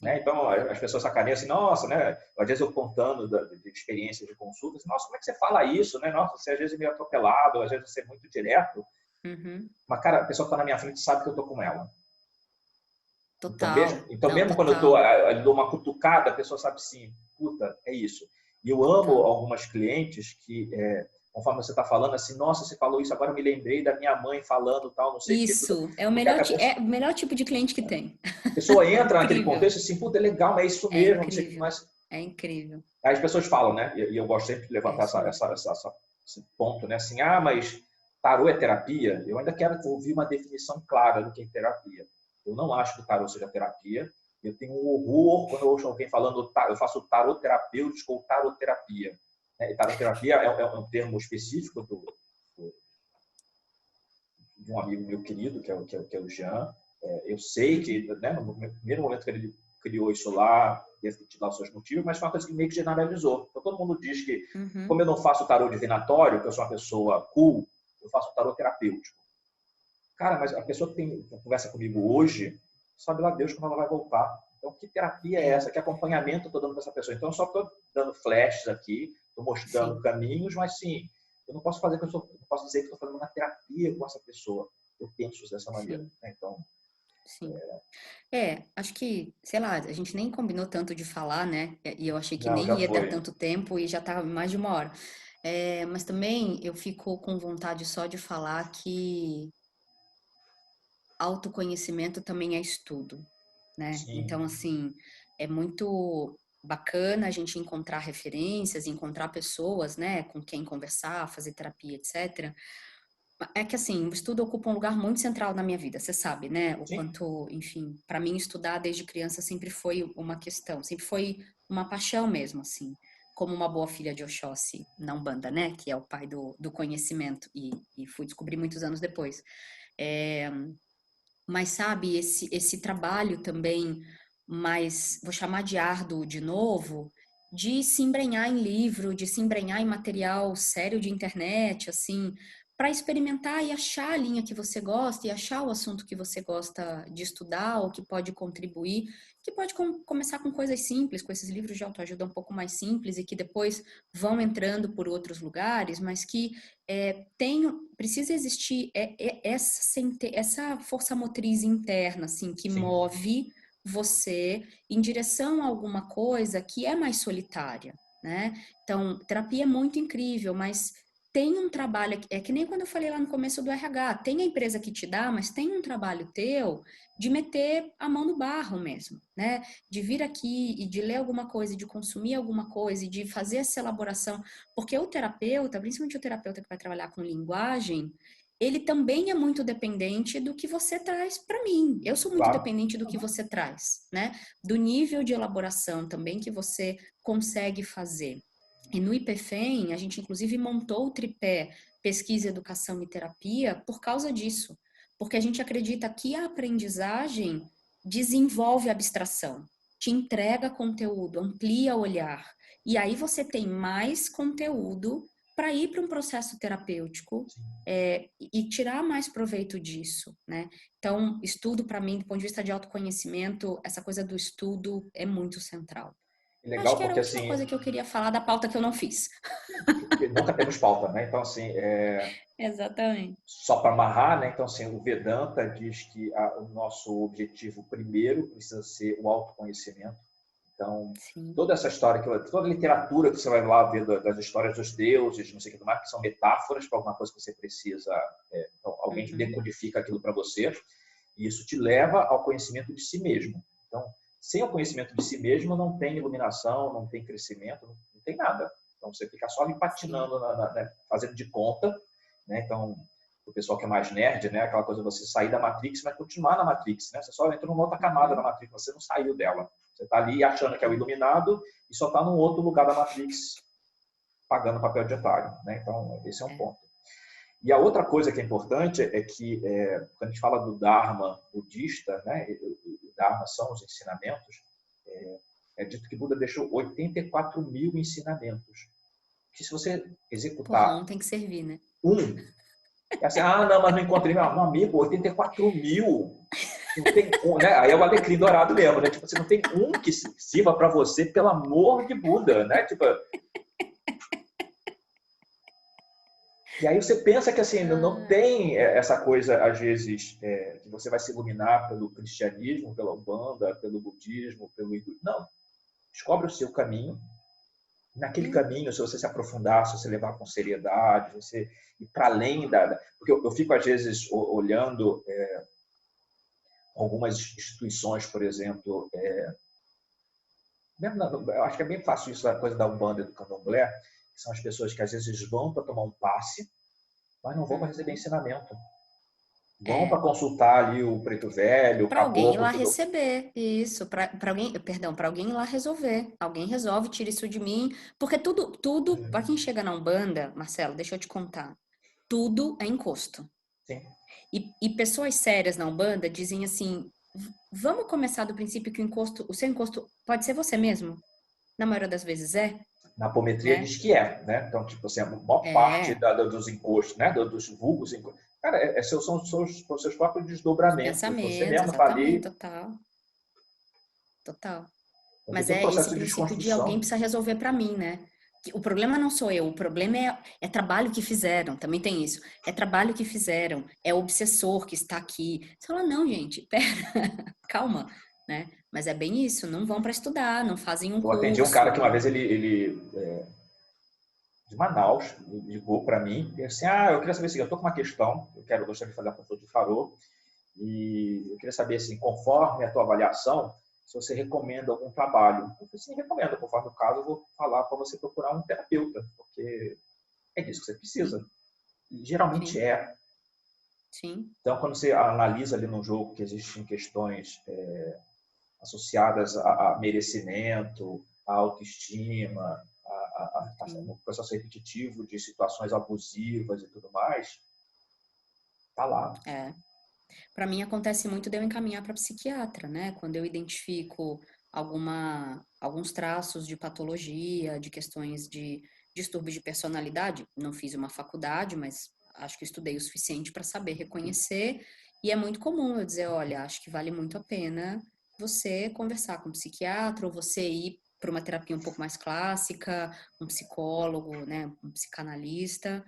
Speaker 1: Né?
Speaker 2: Sim.
Speaker 1: Então, as pessoas sacaneiam assim, nossa, né? Às vezes eu contando de experiências de consultas, assim, nossa, como é que você fala isso, né? Nossa, você às vezes é meio atropelado, às vezes você é muito direto.
Speaker 2: Uhum.
Speaker 1: Mas, cara, a pessoa que está na minha frente sabe que eu estou com ela.
Speaker 2: Total.
Speaker 1: Então
Speaker 2: Não,
Speaker 1: mesmo quando eu tô,
Speaker 2: total.
Speaker 1: eu dou uma cutucada, a pessoa sabe sim, puta, é isso. E eu amo
Speaker 2: Total.
Speaker 1: algumas clientes que, conforme você está falando, assim, nossa, você falou isso, agora eu me lembrei da minha mãe falando tal, não sei o que.
Speaker 2: Isso. É o
Speaker 1: Porque
Speaker 2: melhor, é o melhor tipo de cliente que tem.
Speaker 1: a pessoa entra naquele
Speaker 2: Incrível.
Speaker 1: contexto assim, puta, é legal, mas é isso
Speaker 2: É
Speaker 1: mesmo, não sei o que
Speaker 2: incrível.
Speaker 1: mais.
Speaker 2: É incrível.
Speaker 1: Aí as pessoas falam, né? E eu gosto sempre de
Speaker 2: É
Speaker 1: levantar
Speaker 2: isso mesmo.
Speaker 1: esse ponto, né? Assim, mas tarô é terapia? Eu ainda quero ouvir uma definição clara do que é terapia. Eu não acho que o tarô seja terapia. Eu tenho um horror quando eu ouço alguém falando, eu faço tarô terapêutico ou taroterapia. E taroterapia é um termo específico de um amigo meu querido, que é o Jean. Eu sei
Speaker 2: Uhum.
Speaker 1: que, né, no primeiro momento que ele criou isso lá, deve ter tido lá os seus motivos, mas foi uma coisa que meio que generalizou. Então, todo mundo diz que, como
Speaker 2: Uhum.
Speaker 1: eu não faço tarô divinatório, que eu sou uma pessoa cool, eu faço tarô terapêutico. Cara, mas a pessoa que conversa comigo hoje, sabe lá Deus como ela vai voltar. Então, que terapia é
Speaker 2: É.
Speaker 1: essa? Que acompanhamento eu estou dando para essa pessoa? Então, eu só estou dando flashes aqui, estou mostrando
Speaker 2: Sim.
Speaker 1: caminhos, mas sim, eu não posso fazer que não posso dizer que estou fazendo uma terapia com essa pessoa. Eu penso dessa maneira.
Speaker 2: Sim.
Speaker 1: Né? Então,
Speaker 2: Sim. Acho que, sei lá, a gente nem combinou tanto de falar, né? E eu achei que
Speaker 1: não,
Speaker 2: nem
Speaker 1: já
Speaker 2: ia dar
Speaker 1: foi.
Speaker 2: tanto tempo e já tá mais de uma hora. Mas também eu fico com vontade só de falar que autoconhecimento também é estudo, né? Então,
Speaker 1: Sim,
Speaker 2: assim, é muito bacana a gente encontrar referências, encontrar pessoas, né, com quem conversar, fazer terapia, etc. É que assim, o estudo ocupa um lugar muito central na minha vida, você sabe, né? O
Speaker 1: sim,
Speaker 2: quanto, enfim, para mim estudar desde criança sempre foi uma questão, sempre foi uma paixão mesmo, assim, como uma boa filha de Oxóssi na Umbanda, né? Que é o pai do conhecimento e fui descobrir muitos anos depois. É, mas sabe, esse trabalho também, mais, vou chamar de árduo de novo, de se embrenhar em livro, de se embrenhar em material sério de internet, assim, para experimentar e achar a linha que você gosta e achar o assunto que você gosta de estudar ou que pode contribuir, que pode começar com coisas simples, com esses livros de autoajuda um pouco mais simples e que depois vão entrando por outros lugares, mas que precisa existir essa força motriz interna, assim, que
Speaker 1: sim.
Speaker 2: move você em direção a alguma coisa que é mais solitária, né? Então, terapia é muito incrível, mas tem um trabalho, é que nem quando eu falei lá no começo do RH, tem a empresa que te dá, mas tem um trabalho teu de meter a mão no barro mesmo, né? De vir aqui e de ler alguma coisa, de consumir alguma coisa, e de fazer essa elaboração, porque o terapeuta, principalmente o terapeuta que vai trabalhar com linguagem, ele também é muito dependente do que você traz para mim. Eu sou muito
Speaker 1: Claro.
Speaker 2: dependente do que você traz, né? Do nível de elaboração também que você consegue fazer. E no IPFEM, a gente inclusive montou o tripé pesquisa, educação e terapia por causa disso. Porque a gente acredita que a aprendizagem desenvolve a abstração, te entrega conteúdo, amplia o olhar. E aí você tem mais conteúdo para ir para um processo terapêutico e tirar mais proveito disso, né? Então, estudo para mim, do ponto de vista de autoconhecimento, essa coisa do estudo é muito central.
Speaker 1: É
Speaker 2: Acho
Speaker 1: legal
Speaker 2: que era a
Speaker 1: porque,
Speaker 2: última
Speaker 1: assim,
Speaker 2: coisa que eu queria falar da pauta que eu não fiz.
Speaker 1: nunca temos pauta, né? Então, assim,
Speaker 2: Exatamente.
Speaker 1: só para amarrar, né? Então, assim, o Vedanta diz que o nosso objetivo primeiro precisa ser o autoconhecimento. Então,
Speaker 2: Sim.
Speaker 1: toda essa história, toda a literatura que você vai lá ver das histórias dos deuses, não sei o que mais, que são metáforas para alguma coisa que você precisa, então, alguém
Speaker 2: Uhum.
Speaker 1: decodifica aquilo para você. E isso te leva ao conhecimento de si mesmo. Então, sem o conhecimento de si mesmo, não tem iluminação, não tem crescimento, não tem nada. Então, você fica só ali patinando, né, fazendo de conta, né? Então, o pessoal que é mais nerd, né, aquela coisa de você sair da Matrix, mas continuar na Matrix, né? Você só entrou numa outra camada da Matrix, você não saiu dela. Você está ali achando que é o iluminado e só está num outro lugar da Matrix pagando papel de otário, né? Então, esse é um ponto. E a outra coisa que é importante é que, quando a gente fala do Dharma budista, né, o Dharma são os ensinamentos, é dito que Buda deixou 84 mil ensinamentos. Que se você executar...
Speaker 2: Porra, um tem que servir, né?
Speaker 1: É assim, não, mas não encontrei meu amigo, 84 mil. Não tem né? Aí é o alecrim dourado mesmo, né? Tipo, você não tem um que sirva para você, pelo amor de Buda, né? Tipo... E aí você pensa que assim, não tem essa coisa, às vezes, que você vai se iluminar pelo cristianismo, pela Umbanda, pelo budismo, pelo hinduísmo. Não. Descobre o seu caminho. Naquele caminho, se você se aprofundar, se você levar com seriedade, você ir para além da... Porque eu fico, às vezes, olhando algumas instituições, por exemplo... eu acho que é bem fácil isso, a coisa da Umbanda e do Candomblé, que são as pessoas que, às vezes, vão para tomar um passe, mas não vão para receber ensinamento. Vão para consultar ali o preto velho, o
Speaker 2: para alguém ir
Speaker 1: caboclo.
Speaker 2: lá receber isso, para alguém, perdão, para alguém ir lá resolver. Alguém resolve, tira isso de mim, porque tudo, para quem chega na Umbanda, Marcelo, deixa eu te contar, tudo é encosto.
Speaker 1: Sim.
Speaker 2: E pessoas sérias na Umbanda dizem assim, vamos começar do princípio que o seu encosto pode ser você mesmo. Na maioria das vezes é.
Speaker 1: Na apometria diz que né? Então, tipo assim, a maior parte dos encostos, né? Dos vulgos, cara, são os seus próprios desdobramentos. Você
Speaker 2: Pensamentos,
Speaker 1: mesmo está ali.
Speaker 2: exatamente, total.
Speaker 1: Então,
Speaker 2: Mas
Speaker 1: tem um
Speaker 2: é esse
Speaker 1: processo de
Speaker 2: princípio de alguém
Speaker 1: desconstrução.
Speaker 2: precisa resolver para mim, né? O problema não sou eu, o problema é trabalho que fizeram, também tem isso. É trabalho que fizeram, é o obsessor que está aqui. Você fala, não, gente, pera, calma, né? Mas é bem isso, não vão para estudar, não fazem um
Speaker 1: Eu
Speaker 2: curso.
Speaker 1: atendi um cara que uma vez ele de Manaus, ligou para mim e assim, eu queria saber assim, eu estou com uma questão, eu gostaria de fazer a consulta de farol, e eu queria saber assim, conforme a tua avaliação, se você recomenda algum trabalho. Eu falei, sim, recomendo. Conforme o caso, eu vou falar para você procurar um terapeuta, porque é disso que você precisa. E geralmente
Speaker 2: Sim.
Speaker 1: é.
Speaker 2: Sim.
Speaker 1: Então, quando você analisa ali no jogo que existem questões associadas a merecimento, a autoestima, o processo repetitivo de situações abusivas e tudo mais, tá lá.
Speaker 2: Para mim acontece muito de eu encaminhar para psiquiatra, né? Quando eu identifico alguns traços de patologia, de questões de distúrbios de personalidade, não fiz uma faculdade, mas acho que estudei o suficiente para saber reconhecer, e é muito comum eu dizer, olha, acho que vale muito a pena você conversar com um psiquiatra ou você ir para uma terapia um pouco mais clássica, um psicólogo, né, um psicanalista,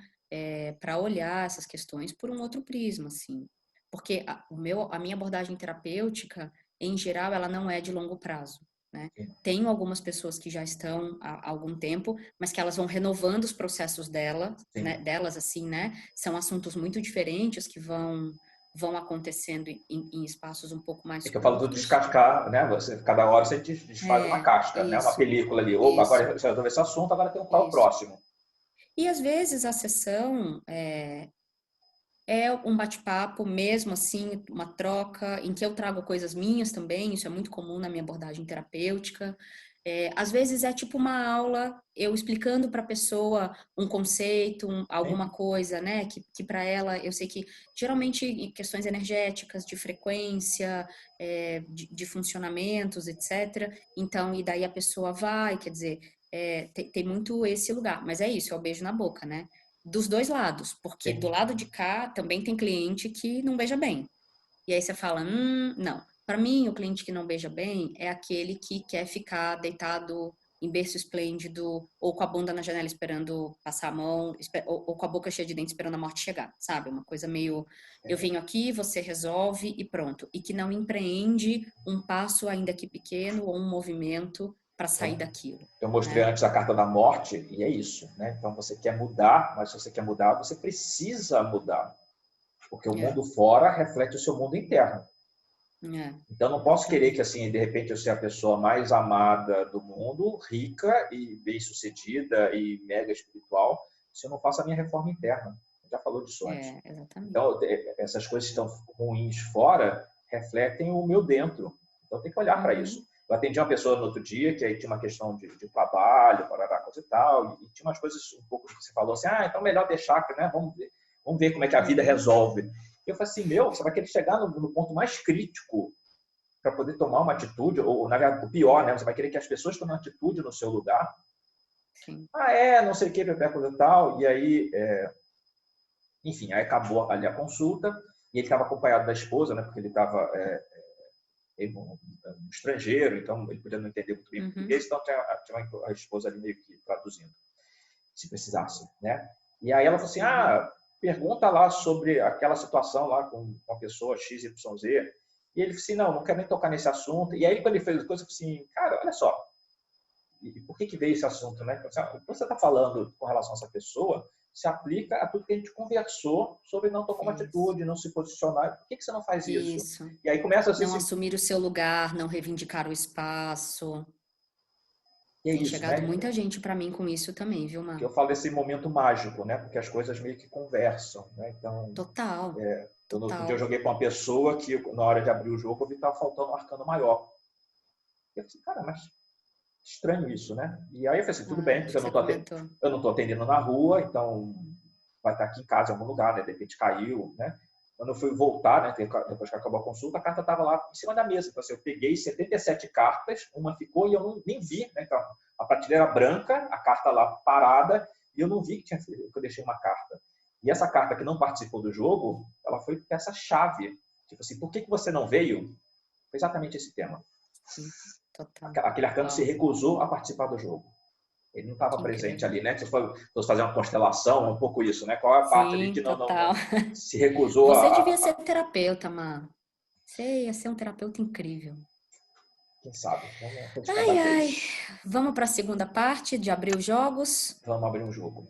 Speaker 2: para olhar essas questões por um outro prisma, assim. Porque a minha abordagem terapêutica, em geral, ela não é de longo prazo, né? Tenho algumas pessoas que já estão há algum tempo, mas que elas vão renovando os processos delas, assim, né? São assuntos muito diferentes que vão acontecendo em espaços um pouco mais
Speaker 1: É que eu falo do
Speaker 2: curtos.
Speaker 1: descascar, né? Cada hora você desfaz uma casca, né? Uma película ali. Opa, agora você resolveu esse assunto, agora tem qual é o próximo.
Speaker 2: E às vezes a sessão é um bate-papo mesmo, assim, uma troca, em que eu trago coisas minhas também, isso é muito comum na minha abordagem terapêutica. Às vezes é tipo uma aula, eu explicando para a pessoa um conceito, alguma coisa, né, que para ela, eu sei que geralmente em questões energéticas, de frequência, de funcionamentos, etc. Então, e daí a pessoa vai, quer dizer, tem muito esse lugar, mas é isso, é o beijo na boca, né? Dos dois lados, porque do lado de cá também tem cliente que não beija bem. E aí você fala, não. Para mim, o cliente que não beija bem é aquele que quer ficar deitado em berço esplêndido, ou com a bunda na janela esperando passar a mão, ou com a boca cheia de dentes esperando a morte chegar, sabe? Uma coisa meio, eu venho aqui, você resolve e pronto. E que não empreende um passo, ainda que pequeno, ou um movimento para sair daquilo.
Speaker 1: Eu mostrei antes a carta da morte e é isso, né? Então você quer mudar, mas se você quer mudar, você precisa mudar. Porque o mundo fora reflete o seu mundo interno.
Speaker 2: É,
Speaker 1: Então, não posso querer que, assim, de repente, eu seja a pessoa mais amada do mundo, rica e bem-sucedida e mega espiritual, se eu não faço a minha reforma interna. A gente já falou disso antes.
Speaker 2: exatamente.
Speaker 1: Então, essas coisas que estão ruins fora refletem o meu dentro. Então, tem que olhar para isso. Eu atendi uma pessoa no outro dia que aí tinha uma questão de trabalho, parará, coisa e tal, e tinha umas coisas um pouco que você falou assim, então melhor deixar, né? Vamos ver como é que a vida resolve. Eu falei assim, você vai querer chegar no ponto mais crítico para poder tomar uma atitude, ou na verdade, o pior, né? Você vai querer que as pessoas tomem uma atitude no seu lugar.
Speaker 2: Sim.
Speaker 1: Não sei o que, coisa e tal, e aí, enfim, aí acabou ali a consulta, e ele estava acompanhado da esposa, né? Porque ele estava um estrangeiro, então ele podia não entender muito bem o português, então tinha a esposa ali meio que traduzindo, se precisasse, né? E aí ela falou assim, pergunta lá sobre aquela situação lá com uma pessoa XYZ. E ele falou assim, não quero nem tocar nesse assunto. E aí quando ele fez as coisas, eu falei assim, cara, olha só, e por que veio esse assunto, né? O que você está falando com relação a essa pessoa se aplica a tudo que a gente conversou sobre não tomar uma atitude, não se posicionar. Por que você não faz isso?
Speaker 2: Isso.
Speaker 1: E aí começa a ser...
Speaker 2: Não assumir o seu lugar, não reivindicar o espaço.
Speaker 1: E é
Speaker 2: Tem
Speaker 1: isso,
Speaker 2: chegado
Speaker 1: né?
Speaker 2: muita gente para mim com isso também, viu,
Speaker 1: Que
Speaker 2: Mar?
Speaker 1: eu falo desse momento mágico, né? Porque as coisas meio que conversam, né? Então,
Speaker 2: Total,
Speaker 1: outro dia eu
Speaker 2: total.
Speaker 1: joguei para uma pessoa que na hora de abrir o jogo eu vi que estava faltando um arcano maior. E eu falei, cara, mas estranho isso, né? E aí eu falei assim, tudo bem, porque
Speaker 2: Acho que você comentou.
Speaker 1: eu não estou atendendo na rua, então vai estar aqui em casa em algum lugar, né? De repente caiu, né? Quando eu fui voltar, né? Depois que acabou a consulta, a carta estava lá em cima da mesa. Então, assim, eu peguei 77 cartas, uma ficou e eu nem vi, né? Então, a prateleira branca, a carta lá parada, e eu não vi que eu deixei uma carta. E essa carta que não participou do jogo, ela foi peça-chave. Tipo assim, por que você não veio? Foi exatamente esse tema.
Speaker 2: Sim, total.
Speaker 1: Aquele arcano se
Speaker 2: Uau,
Speaker 1: recusou a participar do jogo. Ele não estava
Speaker 2: que
Speaker 1: presente
Speaker 2: incrível.
Speaker 1: ali, né? Se fosse fazer uma constelação, um pouco isso, né? Qual é a parte ali
Speaker 2: Sim,
Speaker 1: que
Speaker 2: total.
Speaker 1: não se recusou
Speaker 2: Você devia ser terapeuta, Mar. Você ia ser um terapeuta incrível.
Speaker 1: Quem sabe? Vamos tentar
Speaker 2: Ai,
Speaker 1: bater
Speaker 2: ai.
Speaker 1: isso.
Speaker 2: Vamos para a segunda parte de abrir os jogos.
Speaker 1: Vamos abrir um jogo.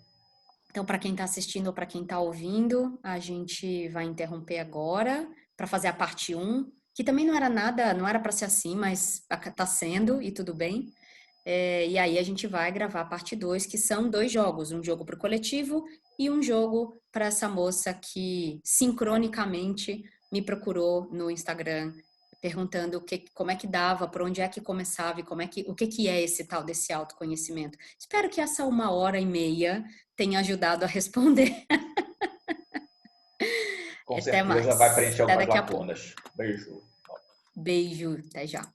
Speaker 2: Então, para quem está assistindo ou para quem está ouvindo, a gente vai interromper agora para fazer a parte 1, que também não era nada, não era para ser assim, mas está sendo e tudo bem. E aí a gente vai gravar a parte 2, que são 2 jogos, um jogo para o coletivo e um jogo para essa moça que sincronicamente me procurou no Instagram perguntando como é que dava, por onde é que começava e o que é esse tal desse autoconhecimento. Espero que essa 1h30 tenha ajudado a responder.
Speaker 1: Com
Speaker 2: Até
Speaker 1: certeza vai
Speaker 2: mais.
Speaker 1: preencher
Speaker 2: Até
Speaker 1: algumas
Speaker 2: daqui a pouco.
Speaker 1: lacunas. Beijo.
Speaker 2: Beijo. Até já.